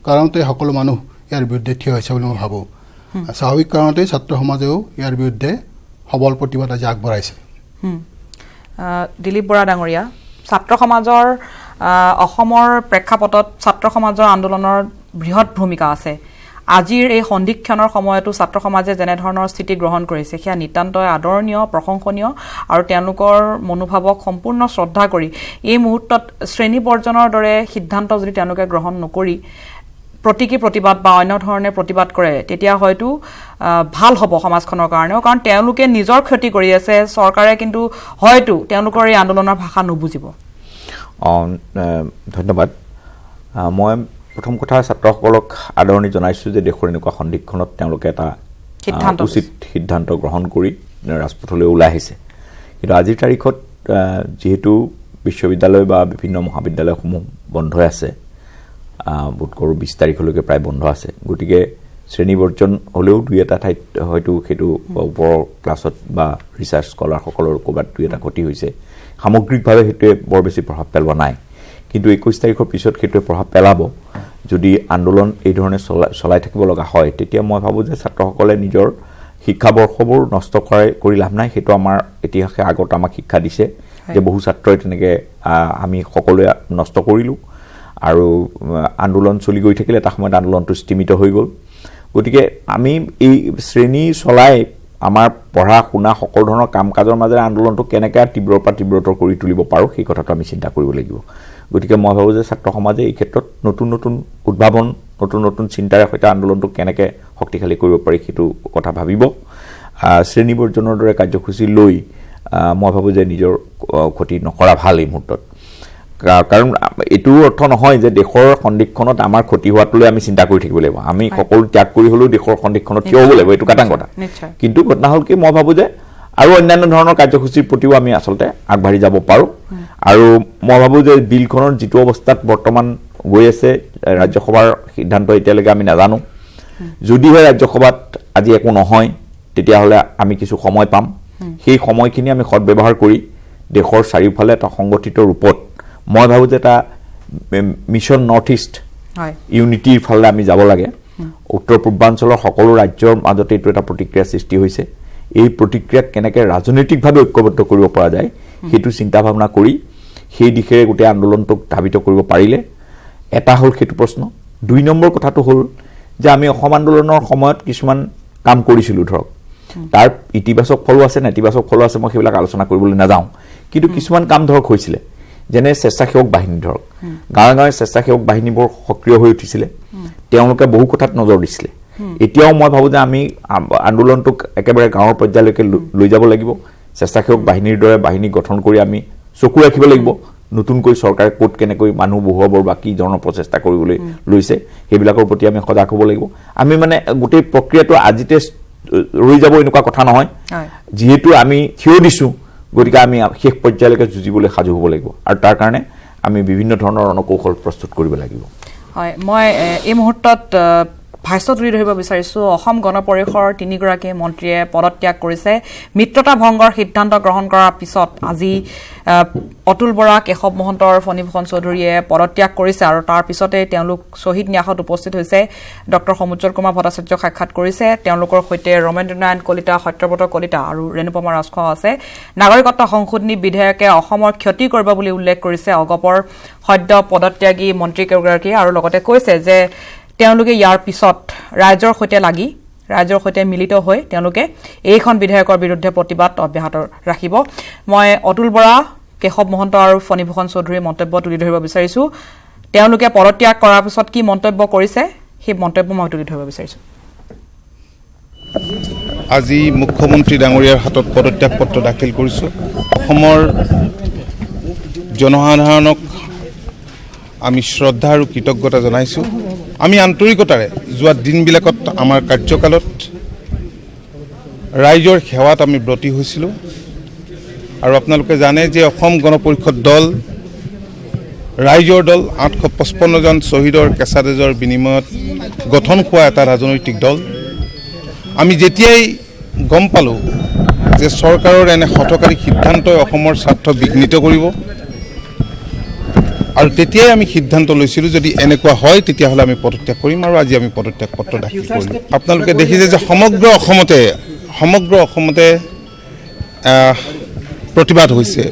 কাৰণতে সকলো মানুহ ইয়াৰ বিৰুদ্ধে থিয় হৈছে বুলি মই ভাবোঁ স্বাভাৱিক কাৰণতে ছাত্ৰ সমাজেও ইয়াৰ বিৰুদ্ধে সবল প্ৰতিবাদ আজি আগবঢ়াইছে দিলীপ বৰা ডাঙৰীয়া ছাত্ৰ সমাজৰ অসমৰ প্ৰেক্ষাপটত ছাত্ৰ সমাজৰ আন্দোলনৰ বৃহৎ ভূমিকা আছে আজিৰ এই সন্ধিক্ষণৰ সময়তো ছাত্ৰ সমাজে যেনে ধৰণৰ স্থিতি গ্ৰহণ কৰিছে সেয়া নিতান্তই আদৰণীয় প্ৰশংসনীয় আৰু তেওঁলোকৰ মনোভাৱক সম্পূৰ্ণ শ্ৰদ্ধা কৰি এই মুহূৰ্তত শ্ৰেণী বৰ্জনৰ দৰে সিদ্ধান্ত যদি তেওঁলোকে গ্ৰহণ নকৰি প্ৰতীকী প্ৰতিবাদ বা অন্য ধৰণে প্ৰতিবাদ কৰে তেতিয়া হয়তো ভাল হ'ব সমাজখনৰ কাৰণেও কাৰণ তেওঁলোকে নিজৰ ক্ষতি কৰি আছে চৰকাৰে কিন্তু হয়তো তেওঁলোকৰ এই আন্দোলনৰ ভাষা নুবুজিব ধন্যবাদ মই প্ৰথম কথা ছাত্ৰসকলক আদৰণি জনাইছোঁ যে দেশৰ এনেকুৱা সন্ধিক্ষণত তেওঁলোকে এটা উচিত সিদ্ধান্ত গ্ৰহণ কৰি ৰাজপথলৈ ওলাই আহিছে কিন্তু আজিৰ তাৰিখত যিহেতু বিশ্ববিদ্যালয় বা বিভিন্ন মহাবিদ্যালয়সমূহ বন্ধ হৈ আছে বোধ কৰোঁ 20 তাৰিখলৈকে প্ৰায় বন্ধ আছে গতিকে শ্ৰেণীবৰ্জন হ'লেও দুই এটা ঠাইত হয়তো সেইটো ওপৰৰ ক্লাছত বা ৰিচাৰ্চ স্কলাৰসকলৰ ক'ৰবাত দুই এটা ক্ষতি হৈছে সামগ্ৰিকভাৱে সেইটোৱে বৰ বেছি প্ৰভাৱ পেলোৱা নাই কিন্তু 21 তাৰিখৰ পিছত সেইটোৱে প্ৰভাৱ পেলাব যদি আন্দোলন এই ধৰণে চলাই থাকিব লগা হয় তেতিয়া মই ভাবোঁ যে ছাত্ৰসকলে নিজৰ শিক্ষাবৰ্ষবোৰ নষ্ট কৰি লাভ নাই সেইটো আমাৰ ইতিহাসে আগত আমাক শিক্ষা দিছে যে বহু ছাত্ৰই তেনেকৈ আমি সকলোৱে নষ্ট কৰিলোঁ আৰু আন্দোলন চলি গৈ থাকিলে এটা সময়ত আন্দোলনটো স্থিমিত হৈ গ'ল গতিকে আমি এই শ্ৰেণী চলাই আমাৰ পঢ়া শুনা সকলো ধৰণৰ কাম কাজৰ মাজেৰে আন্দোলনটো কেনেকৈ তীব্ৰৰ পৰা তীব্ৰতৰ কৰি তুলিব পাৰোঁ সেই কথাটো আমি চিন্তা কৰিব লাগিব গতিকে মই ভাবোঁ যে ছাত্ৰ সমাজে এই ক্ষেত্ৰত নতুন নতুন উদ্ভাৱন নতুন নতুন চিন্তাৰে সৈতে আন্দোলনটো কেনেকৈ শক্তিশালী কৰিব পাৰি সেইটো কথা ভাবিব শ্ৰেণীবৰ্জনৰ দৰে কাৰ্যসূচী লৈ মই ভাবোঁ যে নিজৰ ক্ষতি নকৰা ভাল এই মুহূৰ্তত কাৰণ এইটো অৰ্থ নহয় যে দেশৰ সন্দিক্ষণত আমাৰ ক্ষতি হোৱাটোলৈ আমি চিন্তা কৰি থাকিব লাগিব আমি সকলো ত্যাগ কৰি হ'লেও দেশৰ সন্দিক্ষণত থিয় হ'ব লাগিব এইটো কাটাং কথা কিন্তু ঘটনা হ'ল কি মই ভাবোঁ যে আৰু অন্যান্য ধৰণৰ কাৰ্যসূচীৰ প্ৰতিও আমি আচলতে আগবাঢ়ি যাব পাৰোঁ আৰু মই ভাবোঁ যে বিলখনৰ যিটো অৱস্থাত বৰ্তমান গৈ আছে ৰাজ্যসভাৰ সিদ্ধান্ত এতিয়ালৈকে আমি নাজানো যদিহে ৰাজ্যসভাত আজি একো নহয় তেতিয়াহ'লে আমি কিছু সময় পাম সেই সময়খিনি আমি সদব্যৱহাৰ কৰি দেশৰ চাৰিওফালে এটা সংগঠিত ৰূপত মই ভাবোঁ যে এটা মিছন নৰ্থ ইষ্ট ইউনিটিৰ ফালে আমি যাব লাগে উত্তৰ পূৰ্বাঞ্চলৰ সকলো ৰাজ্যৰ মাজতে এইটো এটা প্ৰতিক্ৰিয়া সৃষ্টি হৈছে এই প্ৰতিক্ৰিয়াক কেনেকৈ ৰাজনৈতিকভাৱে ঐক্যবদ্ধ কৰিব পৰা যায় সেইটো চিন্তা ভাৱনা কৰি সেই দিশে গোটেই আন্দোলনটোক ধাবিত কৰিব পাৰিলে এটা হ'ল সেইটো প্ৰশ্ন 2 নম্বৰ কথাটো হ'ল যে আমি অসম আন্দোলনৰ সময়ত কিছুমান কাম কৰিছিলোঁ ধৰক তাৰ ইতিবাচক ফলো আছে নেতিবাচক ফলো আছে মই সেইবিলাক আলোচনা কৰিবলৈ নাযাওঁ কিন্তু কিছুমান কাম ধৰক হৈছিলে যেনে স্বেচ্ছাসেৱক বাহিনী ধৰক গাঁৱে গাঁৱে স্বেচ্ছাসেৱক বাহিনীবোৰ সক্ৰিয় হৈ উঠিছিলে তেওঁলোকে বহু কথাত নজৰ দিছিলে এতিয়াও মই ভাবোঁ যে আমি আন্দোলনটোক একেবাৰে গাঁৱৰ পৰ্যায়লৈকে লৈ যাব লাগিব স্বেচ্ছাসেৱক বাহিনীৰ দৰে বাহিনী গঠন কৰি আমি চকু ৰাখিব লাগিব নতুনকৈ চৰকাৰে ক'ত কেনেকৈ মানুহ বহুৱাবৰ বা কি ধৰণৰ প্ৰচেষ্টা কৰিবলৈ লৈছে সেইবিলাকৰ প্ৰতি আমি সজাগ হ'ব লাগিব আমি মানে গোটেই প্ৰক্ৰিয়াটো আজিতে ৰৈ যাব এনেকুৱা কথা নহয় যিহেতু আমি থিয় দিছোঁ গতিকে আমি শেষ পৰ্যায়লৈকে যুঁজিবলৈ সাজু হ'ব লাগিব আৰু তাৰ কাৰণে আমি বিভিন্ন ধৰণৰ ৰণকৌশল প্ৰস্তুত কৰিব লাগিব হয় মই এই মুহূৰ্তত ভাষ্য তুলি ধৰিব বিচাৰিছোঁ অসম গণ পৰিষদৰ 3গৰাকী মন্ত্ৰীয়ে পদত্যাগ কৰিছে মিত্ৰতা ভংগৰ সিদ্ধান্ত গ্ৰহণ কৰাৰ পিছত আজি অতুল বৰা কেশৱ মহন্তৰ ফণীভূষণ চৌধুৰীয়ে পদত্যাগ কৰিছে আৰু তাৰ পিছতে তেওঁলোক শ্বহীদ ন্যাসত উপস্থিত হৈছে ডক্টৰ সমুজ্জ্বল কুমাৰ ভট্টাচাৰ্যক সাক্ষাৎ কৰিছে তেওঁলোকৰ সৈতে ৰমেন্দ্ৰ নাৰায়ণ কলিতা সত্যব্ৰত কলিতা আৰু ৰেণুপমা ৰাজখোৱা আছে নাগৰিকত্ব সংশোধনী বিধেয়কে অসমৰ ক্ষতি কৰিব বুলি উল্লেখ কৰিছে অগপৰ সদ্য পদত্যাগী মন্ত্ৰীকেইগৰাকীয়ে আৰু লগতে কৈছে যে তেওঁলোকে ইয়াৰ পিছত ৰাইজৰ সৈতে মিলিত হৈ তেওঁলোকে এইখন বিধেয়কৰ বিৰুদ্ধে প্ৰতিবাদ অব্যাহত ৰাখিব মই অতুল বৰা কেশৱ মহন্ত আৰু ফণীভূষণ চৌধুৰীৰ মন্তব্য তুলি ধৰিব বিচাৰিছোঁ তেওঁলোকে পদত্যাগ কৰাৰ পিছত কি মন্তব্য কৰিছে সেই মন্তব্য মই তুলি ধৰিব বিচাৰিছোঁ আজি মুখ্যমন্ত্ৰী ডাঙৰীয়াৰ হাতত পদত্যাগ পত্ৰ দাখিল কৰিছোঁ অসমৰ জনসাধাৰণক আমি শ্ৰদ্ধা আৰু কৃতজ্ঞতা জনাইছোঁ আমি আন্তৰিকতাৰে যোৱা দিনবিলাকত আমাৰ কাৰ্যকালত ৰাইজৰ সেৱাত আমি ব্ৰতী হৈছিলোঁ আৰু আপোনালোকে জানে যে অসম গণ পৰিষদ দল ৰাইজৰ দল 855 জন শ্বহীদৰ কেঁচা তেজৰ বিনিময়ত গঠন হোৱা এটা ৰাজনৈতিক দল আমি যেতিয়াই গম পালোঁ যে চৰকাৰৰ এনে হঠকাৰী সিদ্ধান্তই অসমৰ স্বাৰ্থ বিঘ্নিত কৰিব আৰু তেতিয়াই আমি সিদ্ধান্ত লৈছিলোঁ যদি এনেকুৱা হয় তেতিয়াহ'লে আমি পদত্যাগ কৰিম আৰু আজি আমি পদত্যাগ পত্ৰ দাখিল কৰিলোঁ আপোনালোকে দেখিছে যে সমগ্ৰ অসমতে প্ৰতিবাদ হৈছে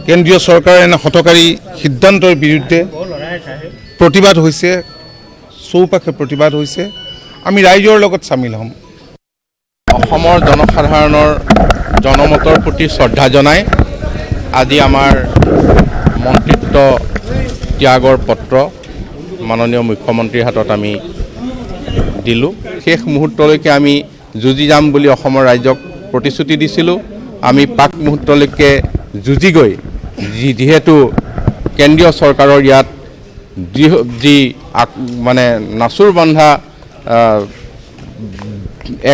কেন্দ্ৰীয় চৰকাৰৰ এনে হঠকাৰী সিদ্ধান্তৰ বিৰুদ্ধে প্ৰতিবাদ হৈছে চৌপাশে প্ৰতিবাদ হৈছে আমি ৰাইজৰ লগত চামিল হ'ম অসমৰ জনসাধাৰণৰ জনমতৰ প্ৰতি শ্ৰদ্ধা জনাই আজি আমাৰ মন্ত্ৰিত্ব ত্যাগৰ পত্ৰ মাননীয় মুখ্যমন্ত্ৰীৰ হাতত আমি দিলোঁ শেষ মুহূৰ্তলৈকে আমি যুঁজি যাম বুলি অসমৰ ৰাইজক প্ৰতিশ্ৰুতি দিছিলোঁ আমি পাক মুহূৰ্তলৈকে যুঁজি গৈ যিহেতু কেন্দ্ৰীয় চৰকাৰৰ ইয়াত যি মানে নাচুৰ বন্ধা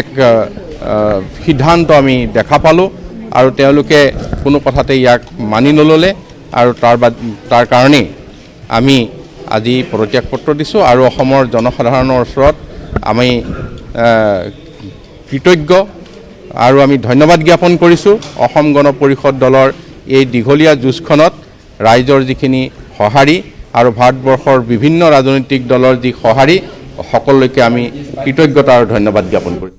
এক সিদ্ধান্ত আমি দেখা পালোঁ আৰু তেওঁলোকে কোনো কথাতে ইয়াক মানি নল'লে আৰু তাৰ কাৰণেই আমি আজি পদত্যাগ পত্ৰ দিছোঁ আৰু অসমৰ জনসাধাৰণৰ ওচৰত আমি কৃতজ্ঞ আৰু আমি ধন্যবাদ জ্ঞাপন কৰিছোঁ অসম গণ পৰিষদ দলৰ এই দীঘলীয়া যুঁজখনত ৰাইজৰ যিখিনি সঁহাৰি আৰু ভাৰতবৰ্ষৰ বিভিন্ন ৰাজনৈতিক দলৰ যি সঁহাৰি সকলোকে আমি কৃতজ্ঞতা আৰু ধন্যবাদ জ্ঞাপন কৰিছোঁ।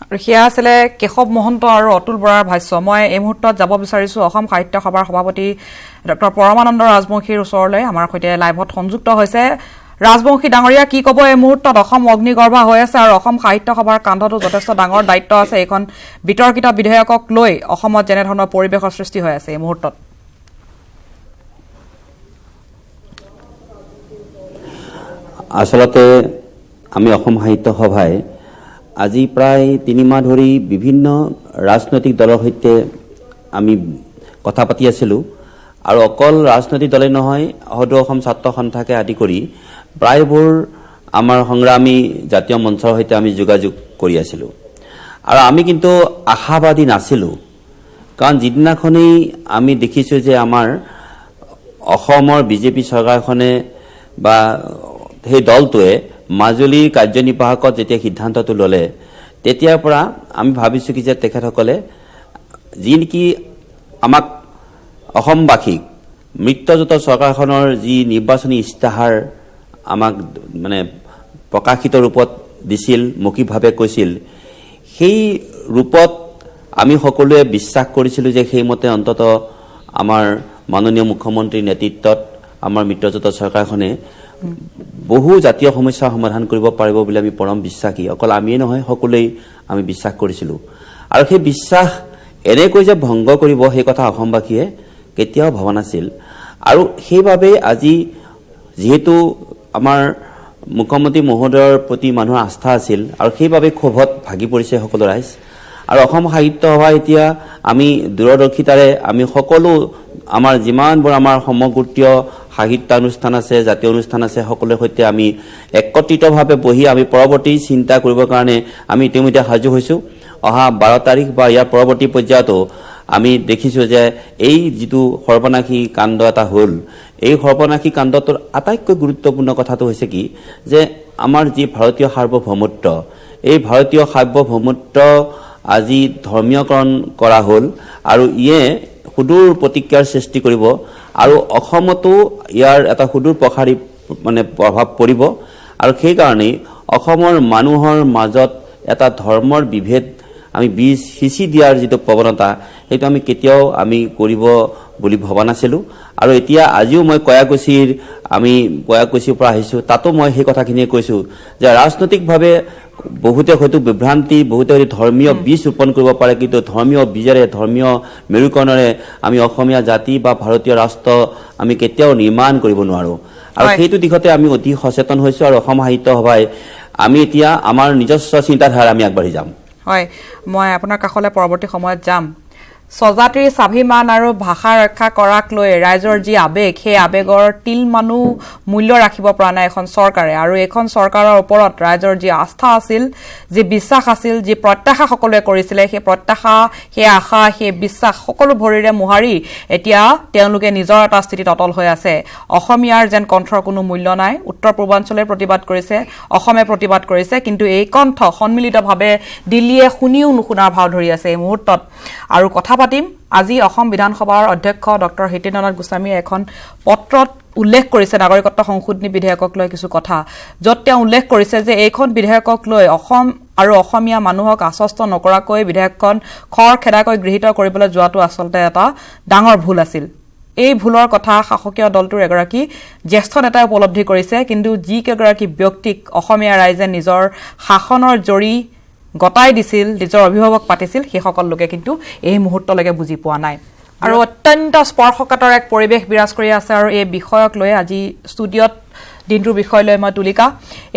আৰু সেয়া আছিলে কেশৱ মহন্ত আৰু অতুল বৰাৰ ভাষ্য। মই এই মুহূৰ্তত যাব বিচাৰিছোঁ অসম সাহিত্য সভাৰ সভাপতি ডক্টৰ পৰমানন্দ ৰাজবংশীৰ ওচৰলৈ। আমাৰ সৈতে লাইভত সংযুক্ত হৈছে ৰাজবংশী ডাঙৰীয়া, কি ক'ব এই মুহূৰ্তত? অসম অগ্নিগৰ্ভা হৈ আছে আৰু অসম সাহিত্য সভাৰ কান্ধতো যথেষ্ট ডাঙৰ দায়িত্ব আছে। এইখন বিতৰ্কিত বিধেয়কক লৈ অসমত যেনেধৰণৰ পৰিৱেশৰ সৃষ্টি হৈ আছে এই মুহূৰ্তত। আচলতে আমি অসম সাহিত্য সভাই আজি প্ৰায় 3 মাহ ধৰি বিভিন্ন ৰাজনৈতিক দলৰ সৈতে আমি কথা পাতি আছিলোঁ আৰু অকল ৰাজনৈতিক দলেই নহয়, সদৌ অসম ছাত্ৰ সন্থাকে আদি কৰি প্ৰায়বোৰ আমাৰ সংগ্ৰামী জাতীয় মঞ্চৰ সৈতে আমি যোগাযোগ কৰি আছিলোঁ আৰু আমি কিন্তু আশাবাদী নাছিলোঁ, কাৰণ যিদিনাখনেই আমি দেখিছোঁ যে আমাৰ অসমৰ বিজেপি চৰকাৰখনে বা সেই দলটোৱে মাজুলীৰ কাৰ্যনিৰ্বাহকত যেতিয়া সিদ্ধান্তটো ল'লে তেতিয়াৰ পৰা আমি ভাবিছোঁ কি যে তেখেতসকলে যি নেকি আমাক অসমবাসীক মিত্ৰজোঁট চৰকাৰখনৰ যি নিৰ্বাচনী ইস্তাহাৰ আমাক মানে প্ৰকাশিত ৰূপত দিছিল, মৌখিকভাৱে কৈছিল, সেই ৰূপত আমি সকলোৱে বিশ্বাস কৰিছিলোঁ যে সেইমতে অন্তত আমাৰ মাননীয় মুখ্যমন্ত্ৰীৰ নেতৃত্বত আমাৰ মিত্ৰজোঁট চৰকাৰখনে বহু জাতীয় সমস্যাৰ সমাধান কৰিব পাৰিব বুলি আমি পৰম বিশ্বাসী, অকল আমিয়ে নহয় সকলোৱেই আমি বিশ্বাস কৰিছিলোঁ। আৰু সেই বিশ্বাস এনেকৈ যে ভংগ কৰিব সেই কথা অসমবাসীয়ে কেতিয়াও ভবা নাছিল। আৰু সেইবাবে আজি যিহেতু আমাৰ মুখ্যমন্ত্ৰী মহোদয়ৰ প্ৰতি মানুহৰ আস্থা আছিল আৰু সেইবাবে ক্ষোভত ভাগি পৰিছে সকলো ৰাইজ। আৰু অসম সাহিত্য সভা এতিয়া আমি দূৰদৰ্শিতাৰে আমি সকলো আমাৰ যিমানবোৰ আমাৰ সমগোত্ৰীয় সাহিত্যানুষ্ঠান আছে, জাতীয় অনুষ্ঠান আছে, সকলোৰে সৈতে আমি একত্ৰিতভাৱে বহি আমি পৰৱৰ্তী চিন্তা কৰিবৰ কাৰণে আমি ইতিমধ্যে সাজু হৈছোঁ। অহা 12 তাৰিখ বা ইয়াৰ পৰৱৰ্তী পৰ্যায়তো আমি দেখিছোঁ যে এই যিটো সৰ্বনাশী কাণ্ড এটা হ'ল, এই সৰ্বনাশী কাণ্ডটোৰ আটাইতকৈ গুৰুত্বপূৰ্ণ কথাটো হৈছে কি যে আমাৰ যি ভাৰতীয় সাৰ্বভৌমত্ব, এই ভাৰতীয় সাৰ্বভৌমত্ব আজি ধৰ্মীয়কৰণ কৰা হ'ল আৰু ইয়ে সুদূৰ প্ৰতিক্ৰিয়াৰ সৃষ্টি কৰিব আৰু অসমতো ইয়াৰ এটা সুদূৰ প্ৰসাৰী মানে প্ৰভাৱ পৰিব। আৰু সেইকাৰণেই অসমৰ মানুহৰ মাজত এটা ধৰ্মৰ বিভেদ আমি বীজ সিঁচি দিয়াৰ যিটো প্ৰৱণতা, সেইটো আমি কেতিয়াও আমি কৰিব বুলি ভবা নাছিলোঁ। আৰু এতিয়া আজিও মই কয়াকুছিৰ পৰা আহিছোঁ, তাতো মই সেই কথাখিনিয়ে কৈছোঁ যে ৰাজনৈতিকভাৱে বহুতে হয়তো বিভ্ৰান্তি, বহুতে হয়তো ধৰ্মীয় বীজ ৰোপণ কৰিব পাৰে, কিন্তু ধৰ্মীয় বীজেৰে, ধৰ্মীয় মেৰুকৰণেৰে আমি অসমীয়া জাতি বা ভাৰতীয় ৰাষ্ট্ৰ আমি কেতিয়াও নিৰ্মাণ কৰিব নোৱাৰোঁ। আৰু সেইটো দিশতে আমি অতি সচেতন হৈছোঁ আৰু অসম সাহিত্য সভাই আমি এতিয়া আমাৰ নিজস্ব চিন্তাধাৰা আমি আগবাঢ়ি যাম। হয়, মই আপোনাৰ কাষলৈ পৰৱৰ্তী সময়ত যাম। স্বজাতিৰ স্বাভিমান আৰু ভাষা ৰক্ষা কৰাক লৈ ৰাইজৰ যি আৱেগ, সেই আৱেগৰ তিলমানো মূল্য ৰাখিব পৰা নাই এখন চৰকাৰে। আৰু এইখন চৰকাৰৰ ওপৰত ৰাইজৰ যি আস্থা আছিল, যি বিশ্বাস আছিল, যি প্ৰত্যাশা সকলোৱে কৰিছিলে, সেই প্ৰত্যাশা, সেই আশা, সেই বিশ্বাস সকলো ভৰিৰে মোহাৰি এতিয়া তেওঁলোকে নিজৰ এটা স্থিতিত অটল হৈ আছে। অসমীয়াৰ যেন কণ্ঠৰ কোনো মূল্য নাই। উত্তৰ পূৰ্বাঞ্চলে প্ৰতিবাদ কৰিছে, অসমে প্ৰতিবাদ কৰিছে, কিন্তু এই কণ্ঠ সন্মিলিতভাৱে দিল্লীয়ে শুনিও নুশুনাৰ ভাও ধৰি আছে এই মুহূৰ্তত। আৰু কথা পাতিম আজি অসম বিধানসভাৰ অধ্যক্ষ ডক্টৰ হিতেন্দ্ৰনাথ গোস্বামীয়ে এখন পত্ৰত উল্লেখ কৰিছে নাগৰিকত্ব সংশোধনী বিধেয়কক লৈ কিছু কথা, য'ত তেওঁ উল্লেখ কৰিছে যে এইখন বিধেয়কক লৈ অসম আৰু অসমীয়া মানুহক আশ্বস্ত নকৰাকৈ বিধেয়কখন খৰখেদাকৈ গৃহীত কৰিবলৈ যোৱাটো আচলতে এটা ডাঙৰ ভুল আছিল। এই ভুলৰ কথা শাসকীয় দলটোৰ এগৰাকী জ্যেষ্ঠ নেতাই উপলব্ধি কৰিছে, কিন্তু যিকেইগৰাকী ব্যক্তিক অসমীয়া ৰাইজে নিজৰ শাসনৰ জৰি গতাই দিছিল, নিজৰ অভিভাৱক পাতিছিল, সেইসকল লোকে কিন্তু এই মুহূৰ্তলৈকে বুজি পোৱা নাই। আৰু অত্যন্ত স্পৰ্শকাতৰ এক পৰিৱেশ বিৰাজ কৰি আছে। আৰু এই বিষয়ক লৈ আজি ষ্টুডিঅ'ত দিনটোৰ বিষয় লৈ মই তুলিকা।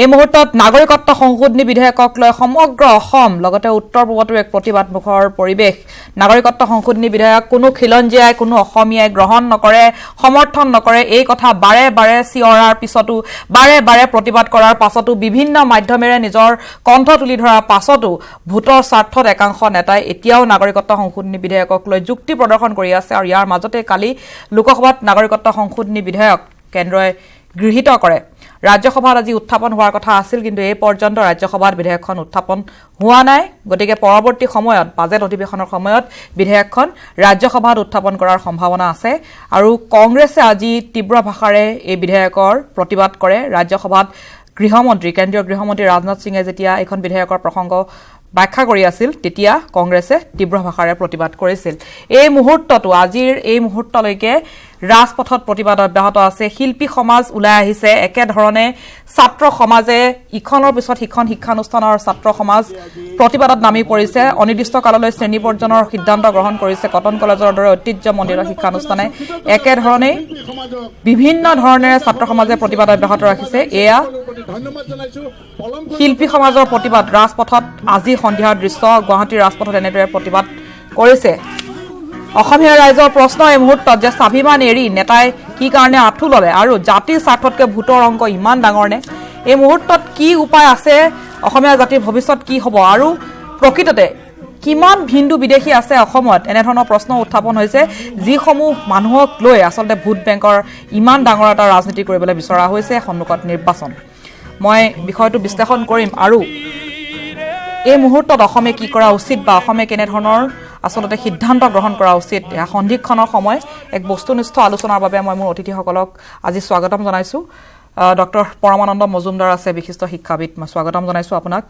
এই মুহূৰ্তত নাগৰিকত্ব সংশোধনী বিধেয়কক লৈ সমগ্ৰ অসম লগতে উত্তৰ পূবতো এক প্ৰতিবাদমুখৰ পৰিৱেশ। নাগৰিকত্ব সংশোধনী বিধেয়ক কোনো খিলঞ্জীয়াই, কোনো অসমীয়াই গ্ৰহণ নকৰে, সমৰ্থন নকৰে, এই কথা বাৰে বাৰে চিঞৰাৰ পিছতো, বাৰে বাৰে প্ৰতিবাদ কৰাৰ পাছতো, বিভিন্ন মাধ্যমেৰে নিজৰ কণ্ঠ তুলি ধৰাৰ পাছতো ভোটৰ স্বাৰ্থত একাংশ নেতাই এতিয়াও নাগৰিকত্ব সংশোধনী বিধেয়কক লৈ যুক্তি প্ৰদৰ্শন কৰি আছে। আৰু ইয়াৰ মাজতে কালি লোকসভাত নাগৰিকত্ব সংশোধনী বিধেয়ক কেন্দ্ৰই গৃহীত কৰে ৰাজ্যসভাত আজি উত্থাপন হোৱাৰ কথা আছিল কিন্তু এই পৰ্যন্ত ৰাজ্যসভাত বিধেয়কখন উত্থাপন হোৱা নাই গতিকে পৰৱৰ্তী সময়ত বাজেট অধিৱেশনৰ সময়ত বিধেয়কখন ৰাজ্যসভাত উত্থাপন কৰাৰ সম্ভাৱনা আছে আৰু কংগ্ৰেছে আজি তীব্ৰ ভাষাৰে এই বিধেয়কৰ প্ৰতিবাদ কৰে ৰাজ্যসভাত গৃহমন্ত্ৰী কেন্দ্ৰীয় গৃহমন্ত্ৰী ৰাজনাথ সিঙে যেতিয়া এখন বিধেয়কৰ প্ৰসংগ ব্যাখ্যা কৰি আছিল তেতিয়া কংগ্ৰেছে তীব্ৰ ভাষাৰে প্ৰতিবাদ কৰিছিল এই মুহূৰ্তটো আজিৰ এই মুহূৰ্তলৈকে ৰাজপথত প্ৰতিবাদ অব্যাহত আছে শিল্পী সমাজ ওলাই আহিছে একেধৰণে ছাত্ৰ সমাজে ইখনৰ পিছত সিখন শিক্ষানুষ্ঠানৰ ছাত্ৰ সমাজ প্ৰতিবাদত নামি পৰিছে অনিৰ্দিষ্ট কাললৈ শ্ৰেণী পৰ্যনৰ সিদ্ধান্ত গ্ৰহণ কৰিছে কটন কলেজৰ দৰে ঐতিহ্যমণ্ডিত শিক্ষানুষ্ঠানে একেধৰণে বিভিন্ন ধৰণেৰে ছাত্ৰ সমাজে প্ৰতিবাদ অব্যাহত ৰাখিছে এয়া শিল্পী সমাজৰ প্ৰতিবাদ ৰাজপথত আজি সন্ধিয়াৰ দৃশ্য গুৱাহাটীৰ ৰাজপথত এনেদৰে প্ৰতিবাদ কৰিছে অসমীয়া ৰাইজৰ প্ৰশ্ন এই মুহূৰ্তত যে স্বাভিমান এৰি নেতাই কি কাৰণে আঁঠু ল'লে আৰু জাতিৰ স্বাৰ্থতকৈ ভোটৰ অংক ইমান ডাঙৰ নে এই মুহূৰ্তত কি উপায় আছে অসমীয়া জাতিৰ ভৱিষ্যত কি হ'ব আৰু প্ৰকৃততে কিমান হিন্দু বিদেশী আছে অসমত এনেধৰণৰ প্ৰশ্ন উত্থাপন হৈছে যিসমূহ মানুহক লৈ আচলতে ভোট বেংকৰ ইমান ডাঙৰ এটা ৰাজনীতি কৰিবলৈ বিচৰা হৈছে সন্মুখত নিৰ্বাচন মই বিষয়টো বিশ্লেষণ কৰিম আৰু এই মুহূৰ্তত অসমে কি কৰা উচিত বা অসমে কেনেধৰণৰ আসলতে সিদ্ধান্ত গ্ৰহণ কৰা উচিত সন্ধিক্ষণৰ সময় এক বস্তুনিষ্ঠ আলোচনাৰ বাবে মই মোৰ অতিথিসকলক আজি স্বাগতম জনাইছো ডক্টৰ পৰমানন্দ মজুমদাৰ আছে বিশিষ্ট শিক্ষাবিদ মই স্বাগতম জনাইছো আপোনাক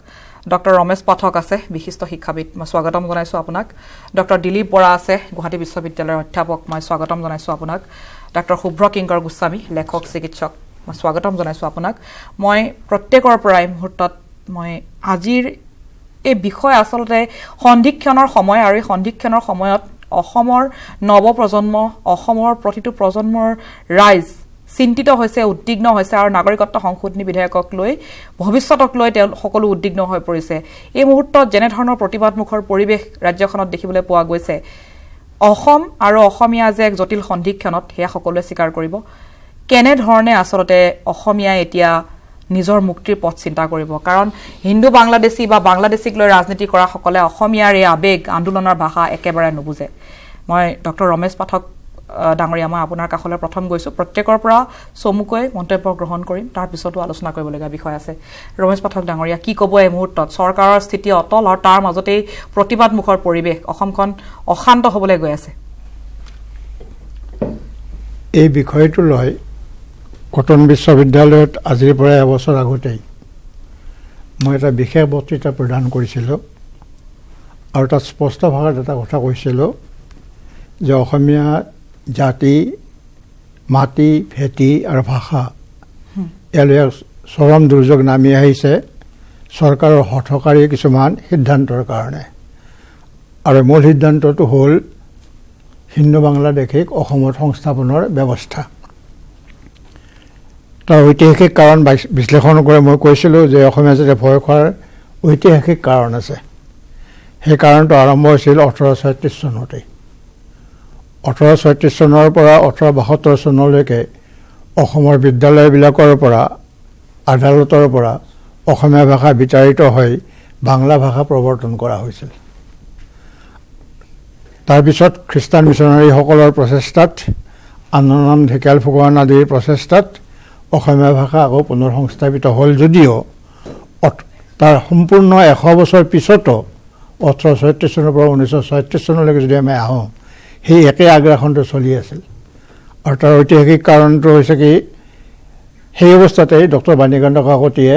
ডক্টৰ ৰমেশ পাঠক আছে বিশিষ্ট শিক্ষাবিদ মই স্বাগতম জনাইছো আপোনাক ডক্টৰ দিলীপ বৰা আছে গুৱাহাটী বিশ্ববিদ্যালয়ৰ অধ্যাপক মই স্বাগতম জনাইছো আপোনাক ডক্টৰ শুভ্ৰ কিংকৰ গোস্বামী লেখক চিকিৎসক মই স্বাগতম জনাইছো আপোনাক মই প্ৰত্যেকৰ পৰাই মুহূৰ্তত মই আজিৰ এই বিষয় আসলতে সন্ধিক্ষণৰ সময় আৰু এই সন্ধিক্ষণৰ সময়ত অসমৰ নৱপ্ৰজন্ম অসমৰ প্ৰতিটো প্ৰজন্মৰ ৰাইজ চিন্তিত হৈছে উদ্বিগ্ন হৈছে আৰু নাগৰিকত্ব সংশোধনী বিধেয়কক লৈ ভৱিষ্যতক লৈ তেওঁ সকলো উদ্বিগ্ন হৈ পৰিছে এই মুহূৰ্তত যেনে ধৰণৰ প্ৰতিবাদমুখৰ পৰিৱেশ ৰাজ্যখনত দেখিবলৈ পোৱা গৈছে অসম আৰু অসমীয়া যে এক জটিল সন্ধিক্ষণত হেয়া সকলোৱে স্বীকাৰ কৰিব কেনে ধৰণে আসলতে অসমীয়াই এতিয়া নিজৰ মুক্তিৰ পথ চিন্তা কৰিব কাৰণ হিন্দু বাংলাদেশী বা বাংলাদেশীক লৈ ৰাজনীতি কৰা সকলে অসমীয়াৰ এই আবেগ আন্দোলনৰ ভাষা একেবাৰে নুবুজে মই ডক্টৰ ৰমেশ পাঠক ডাঙৰীয়া মই আপোনাৰ কাষলৈ প্ৰথম গৈছো প্ৰত্যেকৰ পৰা চমুকৈ মন্তব্য গ্ৰহণ কৰিম তাৰ পিছতো আলোচনা কৰিবলগীয়া বিষয় আছে ৰমেশ পাঠক ডাঙৰীয়া কি ক'ব এই মুহূৰ্তত চৰকাৰৰ স্থিতি অটল আৰু তাৰ মাজতেই প্ৰতিবাদমুখৰ পৰিৱেশ অসমখন অশান্ত হ'বলৈ গৈ আছে এই বিষয়টো লৈ কটন বিশ্ববিদ্যালয়ত আজিৰ পৰা এবছৰ আগতেই মই এটা বিশেষ বক্তৃতা প্ৰদান কৰিছিলোঁ আৰু তাত স্পষ্ট ভাষাত এটা কথা কৈছিলোঁ যে অসমীয়া জাতি মাটি ভেটি আৰু ভাষা ইয়ালৈ চৰম দুৰ্যোগ নামি আহিছে চৰকাৰৰ হঠকাৰী কিছুমান সিদ্ধান্তৰ কাৰণে আৰু মূল সিদ্ধান্তটো হ'ল হিন্দু বাংলাদেশীক অসমত সংস্থাপনৰ ব্যৱস্থা তাৰ ঐতিহাসিক কাৰণ বিশ্লেষণ কৰি মই কৈছিলোঁ যে অসমীয়া জাতিয়ে ভয় খোৱাৰ ঐতিহাসিক কাৰণ আছে সেই কাৰণটো আৰম্ভ হৈছিল 1836 চনতেই 1836 চনৰ পৰা 1872 চনলৈকে অসমৰ বিদ্যালয়বিলাকৰ পৰা আদালতৰ পৰা অসমীয়া ভাষা বিতাড়িত হৈ বাংলা ভাষা প্ৰৱৰ্তন কৰা হৈছিল তাৰপিছত খ্ৰীষ্টান মিছনাৰীসকলৰ প্ৰচেষ্টাত আনন্দৰাম ঢেকিয়াল ফুকন আদিৰ প্ৰচেষ্টাত অসমীয়া ভাষা আকৌ পুনৰ সংস্থাপিত হ'ল যদিও তাৰ সম্পূৰ্ণ 100 বছৰ পিছতো 1836 চনৰ পৰা 1936 চনলৈকে যদি আমি আহোঁ সেই একেই আগ্ৰাসনটো চলি আছিল আৰু তাৰ ঐতিহাসিক কাৰণটো হৈছে কি সেই অৱস্থাতেই ডক্টৰ বাণীকান্ত কাকতিয়ে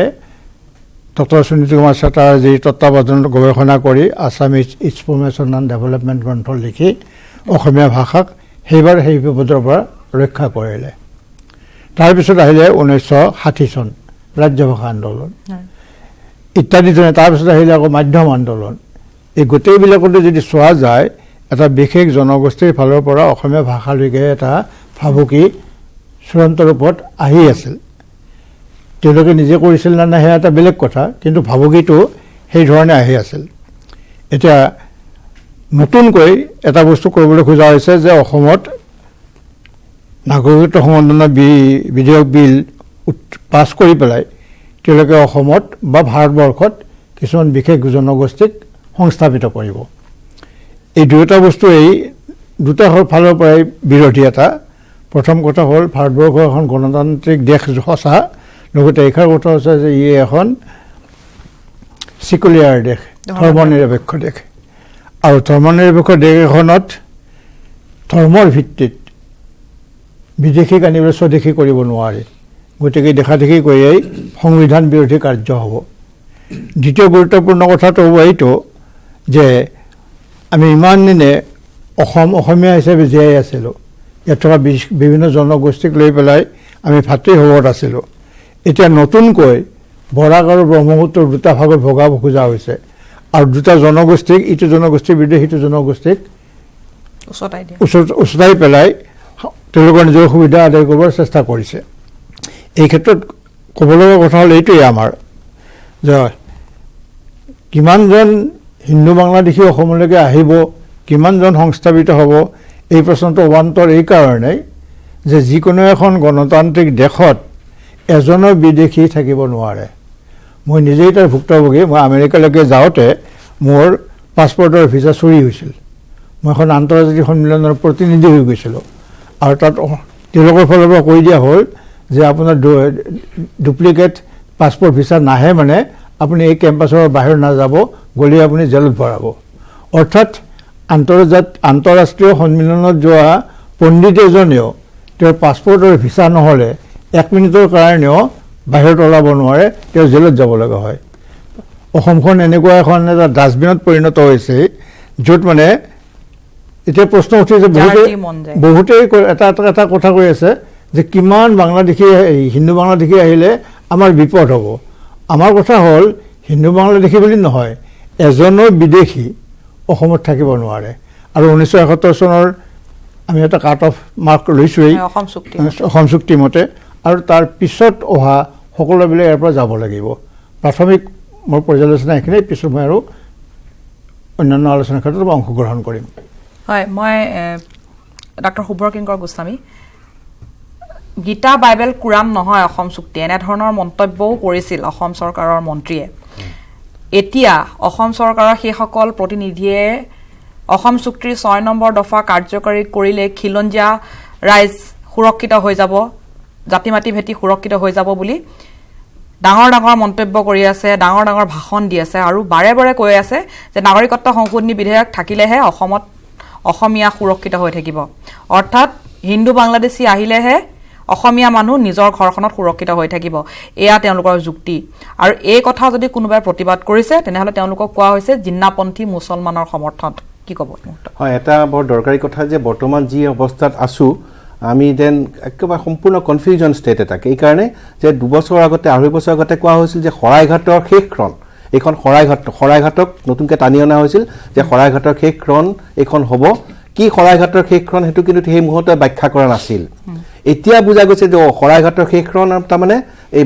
ডক্টৰ সুনীতি কুমাৰ চেটাৰ্জীৰ তত্ত্বাৱধানত গৱেষণা কৰি আছামিজ ইনফৰমেশ্যন এণ্ড ডেভেলপমেণ্ট গ্ৰন্থ লিখি অসমীয়া ভাষাক সেইবাৰ সেই বিপদৰ পৰা ৰক্ষা কৰিলে তাৰপিছত আহিলে 1960 চন ৰাজ্যভাষা আন্দোলন ইত্যাদি তাৰপিছত আহিলে আকৌ মাধ্যম আন্দোলন এই গোটেইবিলাকতে যদি চোৱা যায় এটা বিশেষ জনগোষ্ঠীৰ ফালৰ পৰা অসমীয়া ভাষালৈকে এটা ভাবুকি চূড়ান্ত ৰূপত আহি আছিল তেওঁলোকে নিজে কৰিছিল নে নাই সেয়া এটা বেলেগ কথা কিন্তু ভাবুকিটো সেই ধৰণে আহি আছিল এতিয়া নতুনকৈ এটা বস্তু কৰিবলৈ খোজা হৈছে যে অসমত নাগৰিকত্ব সংশোধনী বিধেয়ক বিল পাছ কৰি পেলাই তেওঁলোকে অসমত বা ভাৰতবৰ্ষত কিছুমান বিশেষ জনগোষ্ঠীক সংস্থাপিত কৰিব এই দুটা বস্তু এই দুটা ফালৰ পৰাই বিৰোধী এটা প্ৰথম কথা হ'ল ভাৰতবৰ্ষ এখন গণতান্ত্ৰিক দেশ সঁচা, লগতে এইষাৰ কথা হৈছে যে ই এখন ছিকুলাৰ দেশ, ধৰ্মনিৰপেক্ষ দেশ। আৰু ধৰ্মনিৰপেক্ষ দেশ এখনত ধৰ্মৰ ভিত্তিত বিদেশীক আনিবলৈ স্বদেশী কৰিব নোৱাৰে, গতিকে দেখা দেখি কৰিয়েই সংবিধান বিৰোধী কাৰ্য হ'ব। দ্বিতীয় গুৰুত্বপূৰ্ণ কথাটো হ'ব এইটো যে আমি ইমান দিনে অসমীয়া হিচাপে জীয়াই আছিলোঁ, ইয়াত থকা বিভিন্ন জনগোষ্ঠীক লৈ পেলাই আমি ভাতৃভাৱত আছিলোঁ। এতিয়া নতুনকৈ বৰাক আৰু ব্ৰহ্মপুত্ৰৰ দুটা ভাগত ভগাব খোজা হৈছে, আৰু দুটা জনগোষ্ঠীক, ইটো জনগোষ্ঠীৰ বিৰুদ্ধে সিটো জনগোষ্ঠীক উচতাই পেলাই তেওঁলোকৰ নিজৰ সুবিধা আদায় কৰিবৰ চেষ্টা কৰিছে। এই ক্ষেত্ৰত ক'ব লগা কথা হ'ল এইটোৱেই আমাৰ যে কিমানজন হিন্দু বাংলাদেশী অসমলৈকে আহিব, কিমানজন সংস্থাপিত হ'ব, এই প্ৰশ্নটো অবান্তৰ এই কাৰণেই যে যিকোনো এখন গণতান্ত্ৰিক দেশত এজনো বিদেশী থাকিব নোৱাৰে। মই নিজেই তাৰ ভুক্তভোগী। মই আমেৰিকালৈকে যাওঁতে মোৰ পাছপৰ্টৰ ভিছা চুৰি হৈছিল। মই এখন আন্তৰ্জাতিক সন্মিলনৰ প্ৰতিনিধি হৈ গৈছিলোঁ, আৰু তাত তেওঁলোকৰ ফালৰ পৰা কৈ দিয়া হ'ল যে আপোনাৰ ডুপ্লিকেট পাছপৰ্ট ভিছা নাহে, মানে আপুনি এই কেম্পাছৰ বাহিৰ নাযাব, গ'লে আপুনি জেলত ভৰাব। অৰ্থাৎ আন্তঃৰাষ্ট্ৰীয় সন্মিলনত যোৱা পণ্ডিত এজনেও তেওঁৰ পাছপৰ্টৰ ভিছা নহ'লে 1 মিনিটৰ কাৰণেও বাহিৰত ওলাব নোৱাৰে, তেওঁ জেলত যাব লগা হয়। অসমখন এনেকুৱা এখন এটা ডাষ্টবিনত পৰিণত হৈছে, য'ত মানে এতিয়া প্ৰশ্ন উঠিছে, বহুতেই এটা কথা কৈ আছে যে কিমান বাংলাদেশী, হিন্দু বাংলাদেশী আহিলে আমাৰ বিপদ হ'ব। আমাৰ কথা হ'ল হিন্দু বাংলাদেশী বুলি নহয়, এজনো বিদেশী অসমত থাকিব নোৱাৰে। আৰু 1971 চনৰ আমি এটা কাট অফ মাৰ্ক লৈছোঁৱেই অসম চুক্তি মতে, আৰু তাৰ পিছত অহা সকলোবিলাক ইয়াৰ পৰা যাব লাগিব। প্ৰাথমিক মোৰ পৰ্যালোচনা এইখিনিয়ে, পিছত মই আৰু অন্যান্য আলোচনাৰ ক্ষেত্ৰত অংশগ্ৰহণ কৰিম। হয়, মই ডক্টৰ শুভ্ৰ কিংকৰ গোস্বামী। গীতা, বাইবেল, কোৰাণ নহয় অসম চুক্তি, এনেধৰণৰ মন্তব্যও কৰিছিল অসম চৰকাৰৰ মন্ত্ৰীয়ে। এতিয়া অসম চৰকাৰৰ সেইসকল প্ৰতিনিধিয়ে অসম চুক্তিৰ 6 নম্বৰ দফা কাৰ্যকৰী কৰিলে খিলঞ্জীয়া ৰাইজ সুৰক্ষিত হৈ যাব, জাতি মাতি ভেটি সুৰক্ষিত হৈ যাব বুলি ডাঙৰ ডাঙৰ মন্তব্য কৰি আছে, ডাঙৰ ডাঙৰ ভাষণ দি আছে, আৰু বাৰে বাৰে কৈ আছে যে নাগৰিকত্ব সংশোধনী বিধেয়ক থাকিলেহে অসমত অসমীয়া সুৰক্ষিত হৈ থাকিব। অৰ্থাৎ হিন্দু বাংলাদেশী আহিলেহে অসমীয়া মানুহ নিজৰ ঘৰখনত সুৰক্ষিত হৈ থাকিব, এয়া তেওঁলোকৰ যুক্তি। আৰু এই কথা যদি কোনোবাই প্ৰতিবাদ কৰিছে তেনেহ'লে তেওঁলোকক কোৱা হৈছে জিন্নাপন্থী মুছলমানৰ সমৰ্থন। কি ক'ব? হয়, এটা বৰ দৰকাৰী কথা যে বৰ্তমান যি অৱস্থাত আছোঁ আমি দেন একেবাৰে সম্পূৰ্ণ কনফিউজন ষ্টেট এটাকে, এইকাৰণে যে 2 বছৰ আগতে, 2.5 বছৰ আগতে কোৱা হৈছিল যে শৰাইঘাটৰ শেষখন, এইখন শৰাইঘাটক নতুনকৈ টানি অনা হৈছিল যে শৰাইঘাটৰ শেষখন এইখন হ'ব। কি শৰাইঘাটৰ শেষখন সেইটো কিন্তু সেই মুহূৰ্তত ব্যাখ্যা কৰা নাছিল। এতিয়া বুজা গৈছে যে শৰাইঘাটৰ শেষখন তাৰমানে এই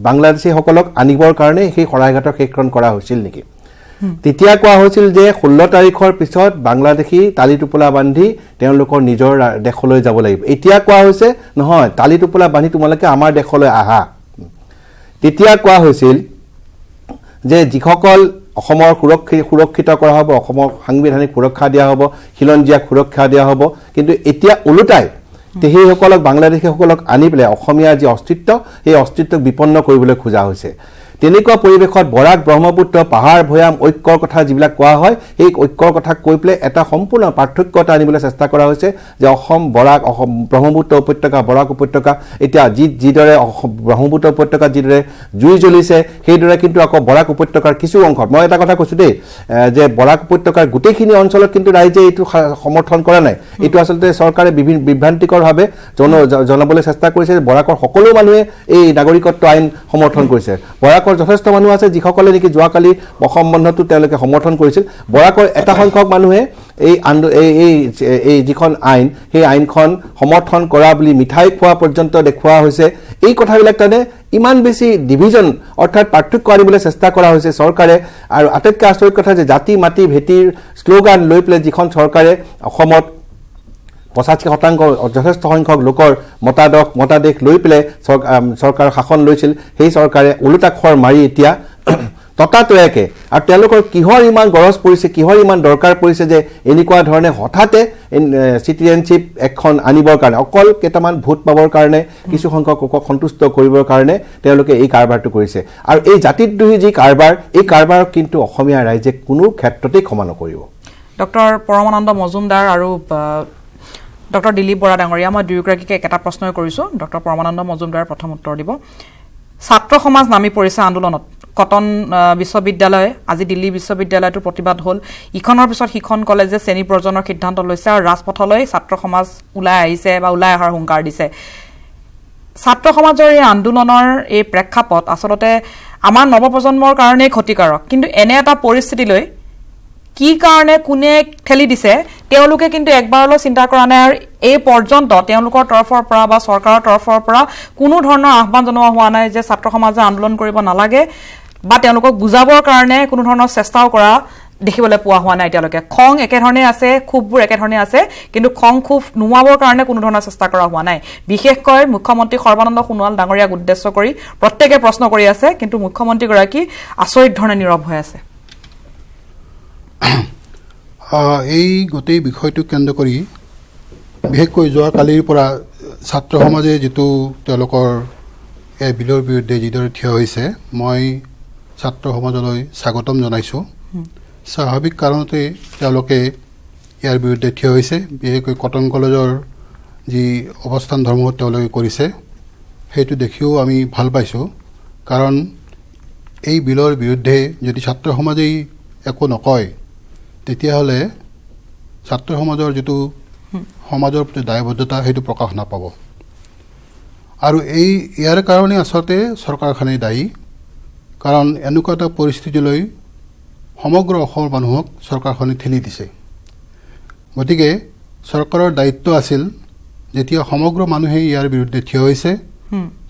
বাংলাদেশীসকলক আনিবৰ কাৰণে সেই শৰাইঘাটৰ শেষখন কৰা হৈছিল নেকি। তেতিয়া কোৱা হৈছিল যে 16 তাৰিখৰ পিছত বাংলাদেশী তালি টোপোলা বান্ধি তেওঁলোকৰ নিজৰ দেশলৈ যাব লাগিব। এতিয়া কোৱা হৈছে নহয়, তালি টোপোলা বান্ধি তোমালোকে আমাৰ দেশলৈ আহা। তেতিয়া কোৱা হৈছিল যে যিসকল অসমৰ সুৰক্ষিত কৰা হ'ব, অসমৰ সাংবিধানিক সুৰক্ষা দিয়া হ'ব, খিলঞ্জীয়াক সুৰক্ষা দিয়া হ'ব। কিন্তু এতিয়া ওলোটাই সেইসকলক, বাংলাদেশীসকলক আনি পেলাই অসমীয়াৰ যি অস্তিত্ব, সেই অস্তিত্বক বিপন্ন কৰিবলৈ খোজা হৈছে। তেনেকুৱা পৰিৱেশত বৰাক, ব্ৰহ্মপুত্ৰ, পাহাৰ, ভৈয়াম, ঐক্যৰ কথা যিবিলাক কোৱা হয়, সেই ঐক্যৰ কথা কৈ পেলাই এটা সম্পূৰ্ণ পাৰ্থক্য এটা আনিবলৈ চেষ্টা কৰা হৈছে যে অসম, বৰাক, অসম ব্ৰহ্মপুত্ৰ উপত্যকা, বৰাক উপত্যকা, এতিয়া যিদৰে ব্ৰহ্মপুত্ৰ উপত্যকাত যিদৰে জুই জ্বলিছে, সেইদৰে কিন্তু আকৌ বৰাক উপত্যকাৰ কিছু অংশত, মই এটা কথা কৈছোঁ দেই, যে বৰাক উপত্যকাৰ গোটেইখিনি অঞ্চলত কিন্তু ৰাইজে এইটো সমৰ্থন কৰা নাই। এইটো আচলতে চৰকাৰে বিভ্ৰান্তিকৰভাৱে জনাবলৈ চেষ্টা কৰিছে যে বৰাকৰ সকলো মানুহে এই নাগৰিকত্ব আইন সমৰ্থন কৰিছে। বৰাকৰ যথেষ্ট মানুহ আছে যিসকলে নেকি যোৱাকালি অসম বন্ধটো তেওঁলোকে সমৰ্থন কৰিছিল। বৰাকৰ এটা সংখ্যক মানুহে এই যিখন আইন, সেই আইনখন সমৰ্থন কৰা বুলি মিঠাই খোৱা পৰ্যন্ত দেখুওৱা হৈছে। এই কথাবিলাক তাৰমানে ইমান বেছি ডিভিজন, অৰ্থাৎ পাৰ্থক্য আনিবলৈ চেষ্টা কৰা হৈছে চৰকাৰে। আৰু আটাইতকৈ আচৰিত কথা যে জাতি মাতি ভেটিৰ শ্লোগান লৈ পেলাই যিখন চৰকাৰে অসমত 85% যথেষ্ট সংখ্যক লোকৰ মতাদেশ লৈ পেলাই চৰকাৰৰ শাসন লৈছিল, সেই চৰকাৰে ওলোটা খৰ মাৰি এতিয়া ততাতৈয়াকে আৰু তেওঁলোকৰ কিহৰ ইমান গৰজ পৰিছে কিহৰ ইমান দৰকাৰ পৰিছে যে এনেকুৱা ধৰণে হঠাতে চিটিজেনশ্বিপ এখন আনিবৰ কাৰণে অকল কেইটামান ভোট পাবৰ কাৰণে কিছু সংখ্যক লোকক সন্তুষ্ট কৰিবৰ কাৰণে তেওঁলোকে এই কাৰবাৰটো কৰিছে আৰু এই জাতিদ্ৰোহী যি কাৰবাৰ এই কাৰবাৰক কিন্তু অসমীয়া ৰাইজে কোনো ক্ষেত্ৰতেই ক্ষমা নকৰিব ডক্টৰ পৰমানন্দ মজুমদাৰ আৰু ডক্টৰ দিলীপ বৰা ডাঙৰীয়া মই দুয়োগৰাকীকে এটা প্ৰশ্নই কৰিছোঁ ডক্টৰ পৰমানন্দ মজুমদাৰ প্ৰথম উত্তৰ দিব ছাত্ৰ সমাজ নামি পৰিছে আন্দোলনত কটন বিশ্ববিদ্যালয় আজি দিল্লী বিশ্ববিদ্যালয়টো প্ৰতিবাদ হ'ল ইখনৰ পিছত সিখন কলেজে শ্ৰেণী প্ৰজনৰ সিদ্ধান্ত লৈছে আৰু ৰাজপথলৈ ছাত্ৰ সমাজ ওলাই আহিছে বা ওলাই অহাৰ হুংকাৰ দিছে ছাত্ৰ সমাজৰ এই আন্দোলনৰ এই প্ৰেক্ষাপট আচলতে আমাৰ নৱপ্ৰজন্মৰ কাৰণেই ক্ষতিকাৰক কিন্তু এনে এটা পৰিস্থিতিলৈ কি কাৰণে কোনে ঠেলি দিছে তেওঁলোকে কিন্তু একবাৰলৈ চিন্তা কৰা নাই আৰু এই পৰ্যন্ত তেওঁলোকৰ তৰফৰ পৰা বা চৰকাৰৰ তৰফৰ পৰা কোনো ধৰণৰ আহ্বান জনোৱা হোৱা নাই যে ছাত্ৰ সমাজে আন্দোলন কৰিব নালাগে বা তেওঁলোকক বুজাবৰ কাৰণে কোনো ধৰণৰ চেষ্টাও কৰা দেখিবলৈ পোৱা হোৱা নাই এতিয়ালৈকে খং একেধৰণে আছে খুববোৰ একেধৰণে আছে কিন্তু খং খুব নোমাবৰ কাৰণে কোনো ধৰণৰ চেষ্টা কৰা হোৱা নাই বিশেষকৈ মুখ্যমন্ত্ৰী সৰ্বানন্দ সোণোৱাল ডাঙৰীয়াক উদ্দেশ্য কৰি প্ৰত্যেকে প্ৰশ্ন কৰি আছে কিন্তু মুখ্যমন্ত্ৰীগৰাকী আচৰিত ধৰণে নীৰৱ হৈ আছে এই গোটেই বিষয়টো কেন্দ্ৰ কৰি বিশেষকৈ যোৱাকালিৰ পৰা ছাত্ৰ সমাজে যিটো তেওঁলোকৰ এই বিলৰ বিৰুদ্ধে যিদৰে থিয় হৈছে মই ছাত্ৰ সমাজলৈ স্বাগতম জনাইছোঁ স্বাভাৱিক কাৰণতে তেওঁলোকে ইয়াৰ বিৰুদ্ধে থিয় হৈছে বিশেষকৈ কটন কলেজৰ যি অৱস্থান ধৰ্ম তেওঁলোকে কৰিছে সেইটো দেখিও আমি ভাল পাইছোঁ কাৰণ এই বিলৰ বিৰুদ্ধে যদি ছাত্ৰ সমাজেই একো নকয় তেতিয়াহ'লে ছাত্ৰ সমাজৰ যিটো সমাজৰ প্ৰতি দায়বদ্ধতা সেইটো প্ৰকাশ নাপাব আৰু ইয়াৰ কাৰণে আচলতে চৰকাৰখনেই দায়ী কাৰণ এনেকুৱা এটা পৰিস্থিতিলৈ সমগ্ৰ অসমৰ মানুহক চৰকাৰখনে ঠেলি দিছে গতিকে চৰকাৰৰ দায়িত্ব আছিল যেতিয়া সমগ্ৰ মানুহে ইয়াৰ বিৰুদ্ধে থিয় হৈছে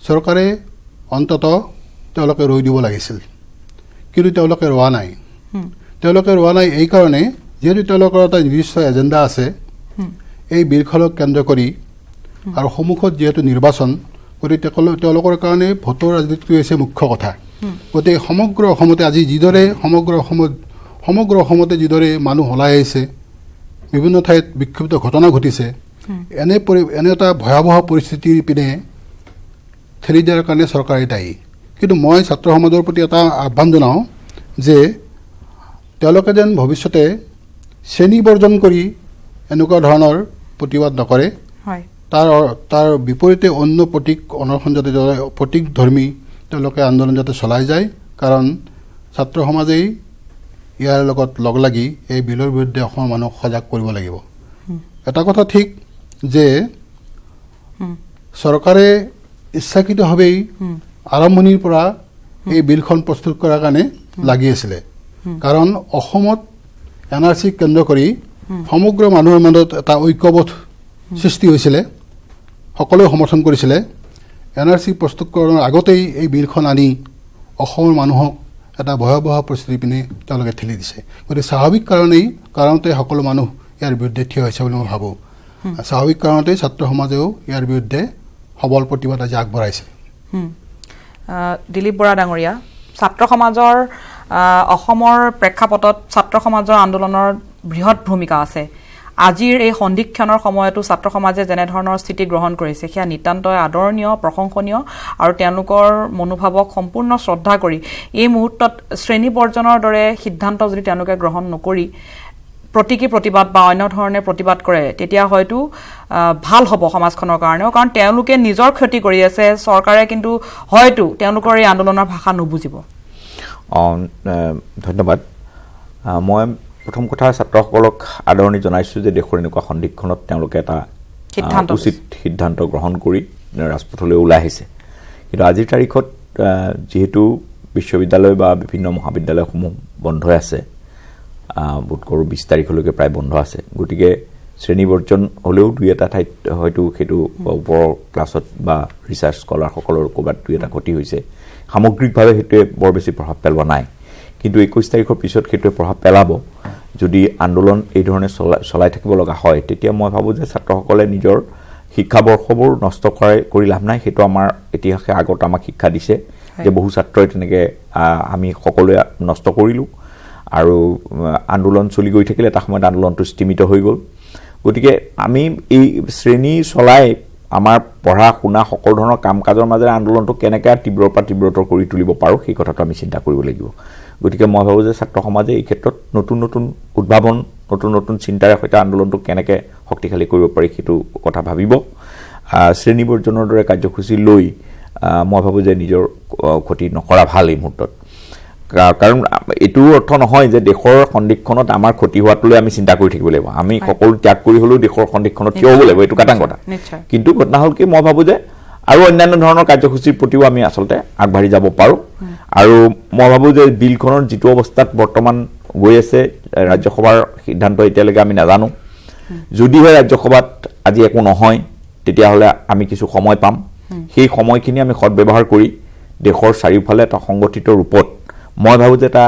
চৰকাৰে অন্ততঃ তেওঁলোকে ৰৈ দিব লাগিছিল কিন্তু তেওঁলোকে ৰোৱা নাই এই কাৰণে যিহেতু তেওঁলোকৰ এটা নিৰ্দিষ্ট এজেণ্ডা আছে এই বিলখনক কেন্দ্ৰ কৰি আৰু সন্মুখত যিহেতু নিৰ্বাচন গতিকে তেওঁলোকৰ কাৰণে ভোটৰ ৰাজনীতিটো হৈছে মুখ্য কথা গতিকে সমগ্ৰ অসমতে আজি যিদৰে সমগ্ৰ অসমতে যিদৰে মানুহ ওলাই আহিছে বিভিন্ন ঠাইত বিক্ষিপ্ত ঘটনা ঘটিছে এনে এটা ভয়াৱহ পৰিস্থিতিৰ পিনে ঠেলি দিয়াৰ কাৰণে চৰকাৰে দায়ী কিন্তু মই ছাত্ৰ সমাজৰ প্ৰতি এটা আহ্বান জনাওঁ যে তেওঁলোকে যেন ভৱিষ্যতে শ্ৰেণী বৰ্জন কৰি এনেকুৱা ধৰণৰ প্ৰতিবাদ নকৰে তাৰ বিপৰীতে অন্য প্ৰতীক অনশন যাতে প্ৰতীকধৰ্মী তেওঁলোকে আন্দোলন যাতে চলাই যায় কাৰণ ছাত্ৰ সমাজেই ইয়াৰ লগত লগ লাগি এই বিলৰ বিৰুদ্ধে অসমৰ মানুহক সজাগ কৰিব লাগিব এটা কথা ঠিক যে চৰকাৰে ইচ্ছাকৃতভাৱেই আৰম্ভণিৰ পৰা এই বিলখন প্ৰস্তুত কৰাৰ কাৰণে লাগি আছিলে কাৰণ অসমত NRC কেন্দ্ৰ কৰি সমগ্ৰ মানুহৰ মাজত এটা ঐক্যবোধ সৃষ্টি হৈছিলে সকলোৱে সমৰ্থন কৰিছিলে NRC প্ৰস্তুতকৰণৰ আগতেই এই বিলখন আনি অসমৰ মানুহক এটা ভয়াৱহ পৰিস্থিতিৰ পিনে তেওঁলোকে ঠেলি দিছে গতিকে স্বাভাৱিক কাৰণতে সকলো মানুহ ইয়াৰ বিৰুদ্ধে থিয় হৈছে বুলি মই ভাবোঁ স্বাভাৱিক কাৰণতে ছাত্ৰ সমাজেও ইয়াৰ বিৰুদ্ধে সবল প্ৰতিবাদ আজি আগবঢ়াইছে দিলীপ বৰা ডাঙৰীয়া ছাত্ৰ সমাজৰ অসমৰ প্ৰেক্ষাপটত ছাত্ৰ সমাজৰ আন্দোলনৰ বৃহৎ ভূমিকা আছে আজিৰ এই সন্ধিক্ষণৰ সময়তো ছাত্ৰ সমাজে যেনে ধৰণৰ স্থিতি গ্ৰহণ কৰিছে সেয়া নিতান্তই আদৰণীয় প্ৰশংসনীয় আৰু তেওঁলোকৰ মনোভাৱক সম্পূৰ্ণ শ্ৰদ্ধা কৰি এই মুহূৰ্তত শ্ৰেণী বৰ্জনৰ দৰে সিদ্ধান্ত যদি তেওঁলোকে গ্ৰহণ নকৰি প্ৰতীকী প্ৰতিবাদ বা অন্য ধৰণে প্ৰতিবাদ কৰে তেতিয়া হয়তো ভাল হ'ব সমাজখনৰ কাৰণেও কাৰণ তেওঁলোকে নিজৰ ক্ষতি কৰি আছে চৰকাৰে কিন্তু হয়তো তেওঁলোকৰ এই আন্দোলনৰ ভাষা নুবুজিব ধন্যবাদ মই প্ৰথম কথা ছাত্ৰসকলক আদৰণি জনাইছোঁ যে দেশৰ এনেকুৱা সন্ধিক্ষণত তেওঁলোকে এটা উচিত সিদ্ধান্ত গ্ৰহণ কৰি ৰাজপথলৈ ওলাই আহিছে কিন্তু আজিৰ তাৰিখত যিহেতু বিশ্ববিদ্যালয় বা বিভিন্ন মহাবিদ্যালয়সমূহ বন্ধ আছে বোধকৰোঁ 20 তাৰিখলৈকে প্ৰায় বন্ধ আছে গতিকে শ্ৰেণী বৰ্জন হ'লেও দুই এটা ঠাইত হয়তো সেইটো ওপৰৰ ক্লাছত বা ৰিচাৰ্চ স্কলাৰসকলৰ ক'ৰবাত দুই এটা ক্ষতি হৈছে সামগ্ৰিকভাৱে সেইটোৱে বৰ বেছি প্ৰভাৱ পেলোৱা নাই কিন্তু 21 তাৰিখৰ পিছত সেইটোৱে প্ৰভাৱ পেলাব যদি আন্দোলন এই ধৰণে চলাই থাকিব লগা হয় তেতিয়া মই ভাবোঁ যে ছাত্ৰসকলে নিজৰ শিক্ষাবৰ্ষবোৰ নষ্ট কৰি লাভ নাই সেইটো আমাৰ ইতিহাসে আগত আমাক শিক্ষা দিছে যে বহু ছাত্ৰই তেনেকৈ আমি সকলোৱে নষ্ট কৰিলোঁ আৰু আন্দোলন চলি গৈ থাকিলে এটা সময়ত আন্দোলনটো স্তিমিত হৈ গ'ল গতিকে আমি এই শ্ৰেণী চলাই আমাৰ পঢ়া শুনা সকলো ধৰণৰ কাম কাজৰ মাজেৰে আন্দোলনটো কেনেকৈ তীব্ৰৰ পৰা তীব্ৰতৰ কৰি তুলিব পাৰোঁ সেই কথাটো আমি চিন্তা কৰিব লাগিব গতিকে মই ভাবোঁ যে ছাত্ৰ সমাজে এই ক্ষেত্ৰত নতুন নতুন উদ্ভাৱন নতুন নতুন চিন্তাৰে সৈতে আন্দোলনটো কেনেকৈ শক্তিশালী কৰিব পাৰি সেইটো কথা ভাবিব শ্ৰেণী বৰ্জনৰ দৰে কাৰ্যসূচী লৈ মই ভাবোঁ যে নিজৰ ক্ষতি নকৰা ভাল এই মুহূৰ্তত কাৰণ এইটো অৰ্থ নহয় যে দেশৰ সন্দিক্ষণত আমাৰ ক্ষতি হোৱাটোলৈ আমি চিন্তা কৰি থাকিব লাগিব আমি সকলো ত্যাগ কৰি হ'লেও দেশৰ সন্দিক্ষণত থিয় হ'ব লাগিব এইটো কাটাং কথা কিন্তু ঘটনা হ'ল কি মই ভাবোঁ যে আৰু অন্যান্য ধৰণৰ কাৰ্যসূচীৰ প্ৰতিও আমি আচলতে আগবাঢ়ি যাব পাৰোঁ আৰু মই ভাবোঁ যে বিলখনৰ যিটো অৱস্থাত বৰ্তমান গৈ আছে ৰাজ্যসভাৰ সিদ্ধান্ত এতিয়ালৈকে আমি নাজানো যদিহে ৰাজ্যসভাত আজি একো নহয় তেতিয়াহ'লে আমি কিছু সময় পাম সেই সময়খিনি আমি সদব্যৱহাৰ কৰি দেশৰ চাৰিওফালে এটা সংগঠিত ৰূপত মই ভাবোঁ যে এটা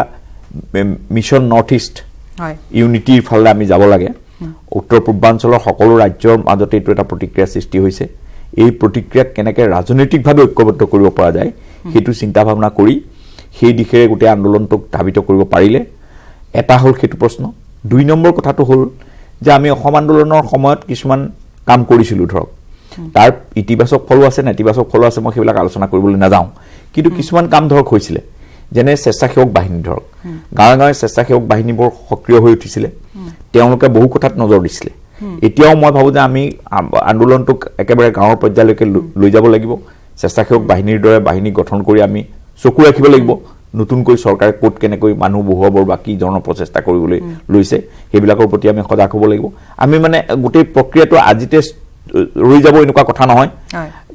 মিছন নৰ্থ ইষ্ট ইউনিটিৰ ফালে আমি যাব লাগে উত্তৰ পূৰ্বাঞ্চলৰ সকলো ৰাজ্যৰ মাজতে এইটো এটা প্ৰতিক্ৰিয়া সৃষ্টি হৈছে এই প্ৰতিক্ৰিয়াক কেনেকৈ ৰাজনৈতিকভাৱে ঐক্যবদ্ধ কৰিব পৰা যায় সেইটো চিন্তা ভাৱনা কৰি সেই দিশেৰে গোটেই আন্দোলনটোক ধাবিত কৰিব পাৰিলে এটা হ'ল সেইটো প্ৰশ্ন 2 নম্বৰ কথাটো হ'ল যে আমি অসম আন্দোলনৰ সময়ত কিছুমান কাম কৰিছিলোঁ ধৰক তাৰ ইতিবাচক ফলো আছে নেতিবাচক ফলো আছে মই সেইবিলাক আলোচনা কৰিবলৈ নাযাওঁ কিন্তু কিছুমান কাম ধৰক হৈছিলে যেনে স্বেচ্ছাসেৱক বাহিনী ধৰক গাঁৱে গাঁৱে স্বেচ্ছাসেৱক বাহিনীবোৰ সক্ৰিয় হৈ উঠিছিলে তেওঁলোকে বহু কথাত নজৰ দিছিলে এতিয়াও মই ভাবোঁ যে আমি আন্দোলনটোক একেবাৰে গাঁৱৰ পৰ্যায়লৈকে লৈ যাব লাগিব স্বেচ্ছাসেৱক বাহিনীৰ দৰে বাহিনী গঠন কৰি আমি চকু ৰাখিব লাগিব নতুনকৈ চৰকাৰে ক'ত কেনেকৈ মানুহ বহুৱাবৰ বা কি ধৰণৰ প্ৰচেষ্টা কৰিবলৈ লৈছে সেইবিলাকৰ প্ৰতি আমি সজাগ হ'ব লাগিব আমি মানে গোটেই প্ৰক্ৰিয়াটো আজিতে ৰৈ যাব এনেকুৱা কথা নহয়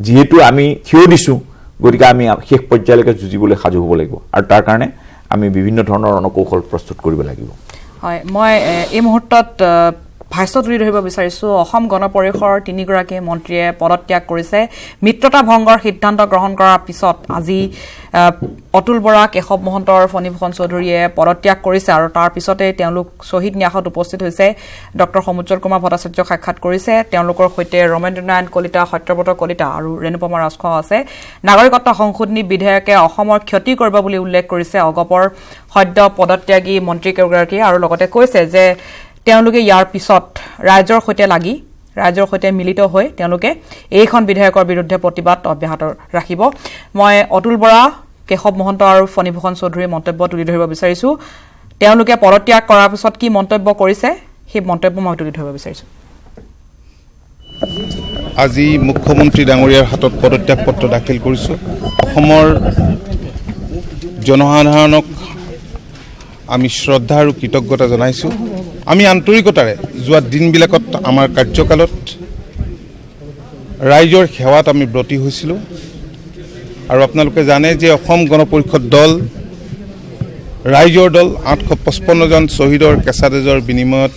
যিহেতু আমি থিয় দিছোঁ গতিকে আমি শেষ পৰ্যায়লৈকে যুঁজিবলৈ সাজু হ'ব লাগিব আৰু তাৰ কাৰণে আমি বিভিন্ন ধৰণৰ ৰণকৌশল প্ৰস্তুত কৰিব লাগিব হয় মই এই মুহূৰ্তত ভাষ্য তুলি ধৰিব বিচাৰিছোঁ অসম গণ পৰিষদৰ 3গৰাকী মন্ত্ৰীয়ে পদত্যাগ কৰিছে মিত্ৰতা ভংগৰ সিদ্ধান্ত গ্ৰহণ কৰাৰ পিছত আজি অতুল বৰা কেশৱ মহন্তৰ ফণীভূষণ চৌধুৰীয়ে পদত্যাগ কৰিছে আৰু তাৰ পিছতে তেওঁলোক শ্বহীদ ন্যাসত উপস্থিত হৈছে ডক্টৰ সমুজ্জ্বল কুমাৰ ভট্টাচাৰ্যক সাক্ষাৎ কৰিছে তেওঁলোকৰ সৈতে ৰমেন্দ্ৰ নাৰায়ণ কলিতা সত্যব্ৰত কলিতা আৰু ৰেণুপমা ৰাজখোৱা আছে নাগৰিকত্ব সংশোধনী বিধেয়কে অসমৰ ক্ষতি কৰিব বুলি উল্লেখ কৰিছে অগপৰ সদ্য পদত্যাগী মন্ত্ৰীকেইগৰাকীয়ে আৰু লগতে কৈছে যে তেওঁলোকে ইয়াৰ পিছত ৰাইজৰ সৈতে লাগি ৰাইজৰ সৈতে মিলিত হৈ তেওঁলোকে এইখন বিধেয়কৰ বিৰুদ্ধে প্ৰতিবাদ অব্যাহত ৰাখিব মই অতুল বৰা কেশৱ মহন্ত আৰু ফণীভূষণ চৌধুৰীৰ মন্তব্য তুলি ধৰিব বিচাৰিছোঁ তেওঁলোকে পদত্যাগ কৰাৰ পিছত কি মন্তব্য কৰিছে সেই মন্তব্য মই তুলি ধৰিব বিচাৰিছোঁ আজি মুখ্যমন্ত্ৰী ডাঙৰীয়াৰ হাতত পদত্যাগ পত্ৰ দাখিল কৰিছোঁ অসমৰ জনসাধাৰণক আমি শ্ৰদ্ধা আৰু কৃতজ্ঞতা জনাইছোঁ আমি আন্তৰিকতাৰে যোৱা দিনবিলাকত আমাৰ কাৰ্যকালত ৰাইজৰ সেৱাত আমি ব্ৰতী হৈছিলোঁ আৰু আপোনালোকে জানে যে অসম গণ পৰিষদ দল ৰাইজৰ দল 855 জন শ্বহীদৰ কেঁচা তেজৰ বিনিময়ত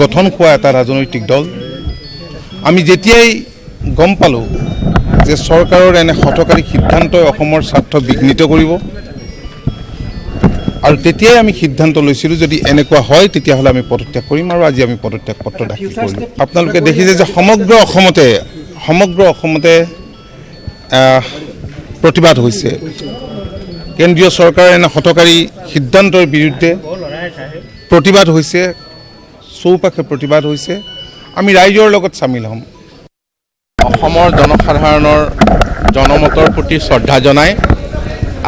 গঠন হোৱা এটা ৰাজনৈতিক দল আমি যেতিয়াই গম পালোঁ যে চৰকাৰৰ এনে হঠকাৰী সিদ্ধান্তই অসমৰ স্বাৰ্থ বিঘ্নিত কৰিব আৰু তেতিয়াই আমি সিদ্ধান্ত লৈছিলোঁ যদি এনেকুৱা হয় তেতিয়াহ'লে আমি পদত্যাগ কৰিম আৰু আজি আমি পদত্যাগ পত্ৰ দাখিল কৰিলোঁ আপোনালোকে দেখিছে যে সমগ্ৰ অসমতে প্ৰতিবাদ হৈছে কেন্দ্ৰীয় চৰকাৰৰ এনে হঠকাৰী সিদ্ধান্তৰ বিৰুদ্ধে প্ৰতিবাদ হৈছে চৌপাশে প্ৰতিবাদ হৈছে আমি ৰাইজৰ লগত চামিল হ'ম অসমৰ জনসাধাৰণৰ জনমতৰ প্ৰতি শ্ৰদ্ধা জনাই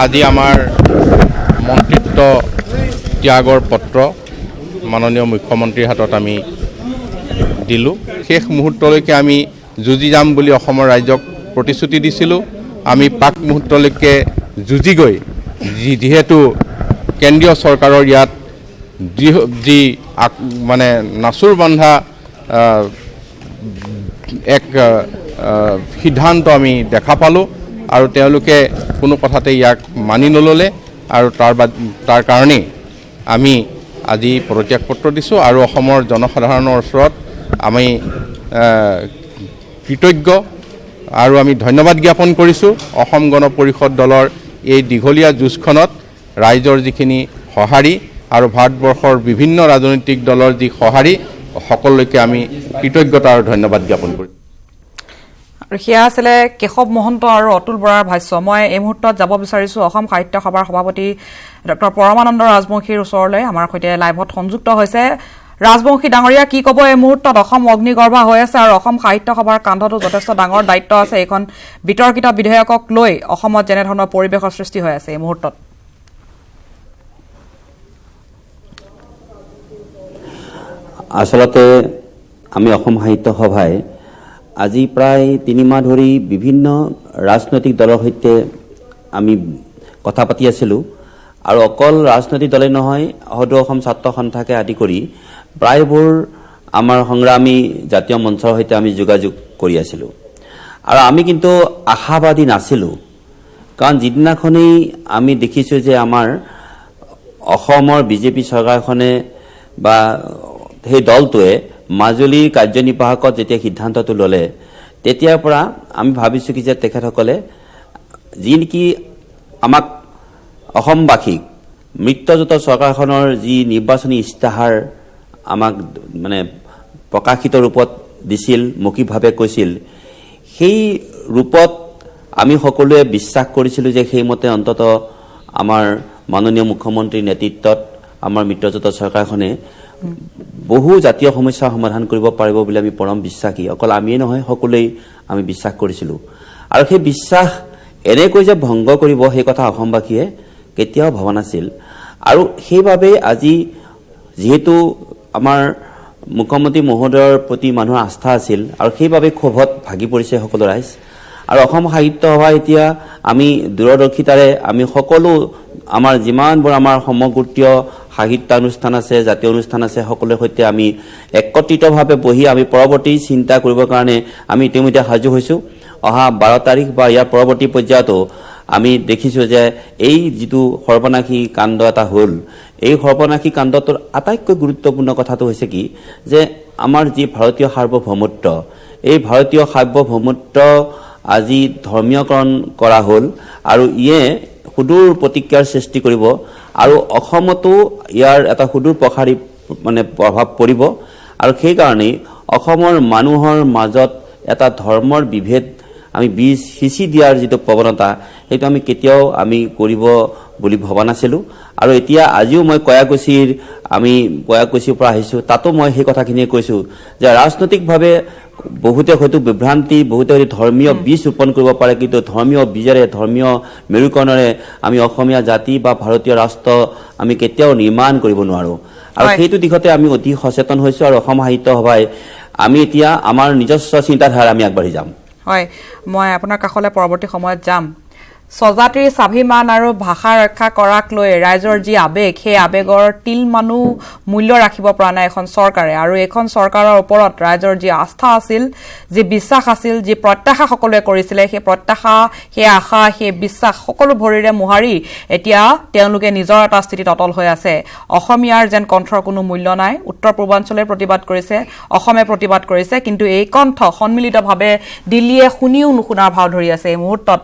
আজি আমাৰ মন্ত্ৰিত্ব ত্যাগৰ পত্ৰ মাননীয় মুখ্যমন্ত্ৰীৰ হাতত আমি দিলোঁ শেষ মুহূৰ্তলৈকে আমি যুঁজি যাম বুলি অসমৰ ৰাইজক প্ৰতিশ্ৰুতি দিছিলোঁ আমি পাক মুহূৰ্তলৈকে যুঁজি গৈ যিহেতু কেন্দ্ৰীয় চৰকাৰৰ ইয়াত যি মানে নাচুৰ বন্ধা এক সিদ্ধান্ত আমি দেখা পালোঁ আৰু তেওঁলোকে কোনো কথাতে ইয়াক মানি নল'লে আৰু তাৰ কাৰণেই আমি আজি পদত্যাগ পত্ৰ দিছোঁ আৰু অসমৰ জনসাধাৰণৰ ওচৰত আমি কৃতজ্ঞ আৰু আমি ধন্যবাদ জ্ঞাপন কৰিছোঁ অসম গণ পৰিষদ দলৰ এই দীঘলীয়া যুঁজখনত ৰাইজৰ যিখিনি সঁহাৰি আৰু ভাৰতবৰ্ষৰ বিভিন্ন ৰাজনৈতিক দলৰ যি সঁহাৰি সকলোকে আমি কৃতজ্ঞতা আৰু ধন্যবাদ জ্ঞাপন কৰিছোঁ সেয়া আছিলে কেশৱ মহন্ত আৰু অতুল বৰাৰ ভাষ্য মই এই মুহূৰ্তত যাব বিচাৰিছো অসম সাহিত্য সভাৰ সভাপতি ডক্টৰ পৰমানন্দ ৰাজবংশীৰ ওচৰলৈ আমাৰ সৈতে লাইভত সংযুক্ত হৈছে ৰাজবংশী ডাঙৰীয়া কি ক'ব এই মুহূৰ্তত অসম অগ্নিগৰ্ভা হৈ আছে আৰু অসম সাহিত্য সভাৰ কান্ধতো যথেষ্ট ডাঙৰ দায়িত্ব আছে এখন বিতৰ্কিত বিধেয়কক লৈ অসমত যেনে ধৰণৰ পৰিৱেশৰ সৃষ্টি হৈ আছে এই মুহূৰ্তত আচলতে আমি অসম সাহিত্য সভায় আজি প্ৰায় 3 মাহ ধৰি বিভিন্ন ৰাজনৈতিক দলৰ সৈতে আমি কথা পাতি আছিলো আৰু অকল ৰাজনৈতিক দলে নহয় সদৌ অসম ছাত্ৰ সন্থাকে আদি কৰি প্ৰায়বোৰ আমাৰ সংগ্ৰামী জাতীয় মঞ্চৰ সৈতে আমি যোগাযোগ কৰি আছিলো আৰু আমি কিন্তু আশাবাদী নাছিলো কাৰণ যিদিনাখনেই আমি দেখিছো যে আমাৰ অসমৰ বিজেপি চৰকাৰখনে বা সেই দলটোৱে মাজুলীৰ কাৰ্যনিৰ্বাহকত যেতিয়া সিদ্ধান্তটো ললে তেতিয়াৰ পৰা আমি ভাবিছো কি যে তেখেতসকলে যি নেকি আমাক অসমবাসীক মৃত্যুজত চৰকাৰখনৰ যি নিৰ্বাচনী ইস্তাহাৰ আমাক মানে প্ৰকাশিত ৰূপত দিছিল মৌখিকভাৱে কৈছিল সেই ৰূপত আমি সকলোৱে বিশ্বাস কৰিছিলো যে সেইমতে অন্তত আমাৰ মাননীয় মুখ্যমন্ত্ৰীৰ নেতৃত্বত আমাৰ মৃত্যুজত চৰকাৰখনে বহু জাতীয় সমস্যা সমাধান কৰিব পাৰিব বুলি আমি পৰম বিশ্বাসী অকল আমিয়ে নহয় সকলোৱে আমি বিশ্বাস কৰিছিলো আৰু সেই বিশ্বাস এনেকৈ যে ভংগ কৰিব সেই কথা অসমবাসীয়ে কেতিয়াও ভবা নাছিল আৰু সেইভাবে আজি যেহেতু আমাৰ মুখ্যমন্ত্ৰী মহোদয়ৰ প্ৰতি মানুহৰ আস্থা আছিল আৰু সেইভাবে ক্ষোভত ভাগি পৰিছে সকলো ৰাইজ আৰু অসম সাহিত্য সভা এতিয়া আমি দূৰদৰ্শিতাৰে আমি সকলো আমাৰ যিমানবোৰ আমাৰ সমগ্ৰীয় সাহিত্যানুষ্ঠান আছে জাতীয় অনুষ্ঠান আছে সকলোৰে সৈতে আমি একত্ৰিতভাৱে বহি আমি পৰৱৰ্তী চিন্তা কৰিবৰ কাৰণে আমি ইতিমধ্যে সাজু হৈছো অহা 12 তাৰিখ বা ইয়াৰ পৰৱৰ্তী পৰ্যায়তো আমি দেখিছো যে এই যেটো সৰ্বনাশী কাণ্ড এটা হল এই সৰ্বনাশী কাণ্ডটোৰ আটাইতকৈ গুৰুত্বপূৰ্ণ কথাটো হৈছে কি যে আমাৰ যি ভাৰতীয় সাৰ্বভৌমত্ব এই ভাৰতীয় সাৰ্বভৌমত্ব আজি ধৰ্মীয়কৰণ কৰা হল আৰু ইয়ে সুদূৰ প্ৰতিক্ৰিয়াৰ সৃষ্টি কৰিব আৰু অসমতো ইয়াৰ এটা সুদূৰ প্ৰসাৰী মানে প্ৰভাৱ পৰিব আৰু সেই কাৰণে অসমৰ মানুহৰ মাজত এটা ধৰ্মৰ বিভেদ আমি বীজ সিঁচি দিয়াৰ যেটো প্ৰৱণতা সেইটো আমি কেতিয়াও আমি কৰিব বুলি ভবা নাছিলো আৰু এতিয়া আজিও মই কয়াকুছিৰ পৰা আহিছো তাতো মই সেই কথাখিনি কৈছো যে ৰাজনৈতিকভাৱে বহুতে হয়তো বিভ্ৰান্তি বহুতে ধৰ্মীয় বীজ ৰোপণ কৰিব পাৰে কিন্তু ধৰ্মীয় বীজৰে ধৰ্মীয় মেৰুকৰণৰে আমি অসমীয়া জাতি বা ভাৰতীয় ৰাষ্ট্ৰ আমি কেতিয়াও নিৰ্মাণ কৰিব নোৱাৰো আৰু সেইটো দিশতে আমি অতি সচেতন হৈছো আৰু অসম সাহিত্য সভাই আমি এতিয়া আমাৰ নিজস্ব চিন্তাধাৰা আমি আগবাঢ়ি যাম হয় মই আপোনাৰ কাখলে পৰৱৰ্তী সময়ত যাম সজাতিৰ স্বাভিমান আৰু ভাষা ৰক্ষা কৰাক লৈ ৰাইজৰ যি আবেগ সেই আবেগৰ তিল মানু মূল্য ৰাখিব পৰা নাই এখন চৰকাৰে আৰু এখন চৰকাৰৰ ওপৰত ৰাইজৰ যি আস্থা আছিল যি বিশ্বাস আছিল যি প্ৰত্যাশা সকলোৱে কৰিছিলে সেই প্ৰত্যাশা সেই আশা সেই বিশ্বাস সকলো ভৰিৰে মোহাৰি এতিয়া তেওঁলোকে নিজৰ এটা স্থিতিত অটল হৈ আছে অসমীয়াৰ যেন কণ্ঠৰ কোনো মূল্য নাই উত্তৰ পূৰ্বাঞ্চলে প্ৰতিবাদ কৰিছে অসমে প্ৰতিবাদ কৰিছে কিন্তু এই কণ্ঠ সন্মিলিতভাৱে দিল্লীয়ে শুনিও নুশুনাৰ ভাও ধৰি আছে এই মুহূৰ্তত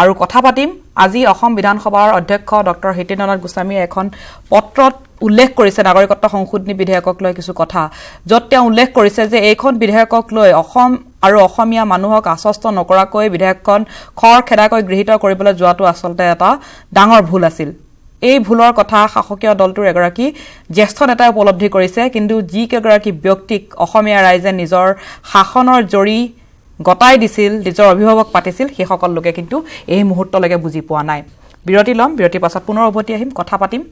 আৰু কথা পাতিম আজি অসম বিধানসভাৰ অধ্যক্ষ ডক্টৰ হিতেন্দ্ৰনাথ গোস্বামীয়ে এখন পত্ৰত উল্লেখ কৰিছে নাগৰিকত্ব সংশোধনী বিধেয়কক লৈ কিছু কথা য'ত তেওঁ উল্লেখ কৰিছে যে এইখন বিধেয়কক লৈ অসম আৰু অসমীয়া মানুহক আশ্বস্ত নকৰাকৈ বিধেয়কখন খৰখেদাকৈ গৃহীত কৰিবলৈ যোৱাটো আচলতে এটা ডাঙৰ ভুল আছিল এই ভুলৰ কথা শাসকীয় দলটোৰ এগৰাকী জ্যেষ্ঠ নেতাই উপলব্ধি কৰিছে কিন্তু যি কেইগৰাকী ব্যক্তিক অসমীয়া ৰাইজে নিজৰ শাসনৰ জৰি গতাই দিছিল নিজৰ অভিভাৱক পাতিছিল সেই সকল লোকে কিন্তু এই মুহূৰ্তলৈকে বুজি পোৱা নাই বিৰতি লম বিৰতিৰ পাছত পুনৰ উভতি আহিম কথা পাতিম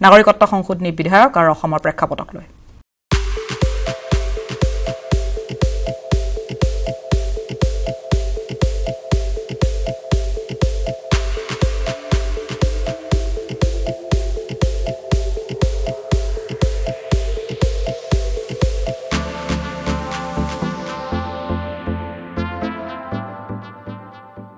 নাগৰিকত্ব সংশোধনী বিধেয়ক আৰু অসমৰ প্ৰেক্ষাপটক লৈ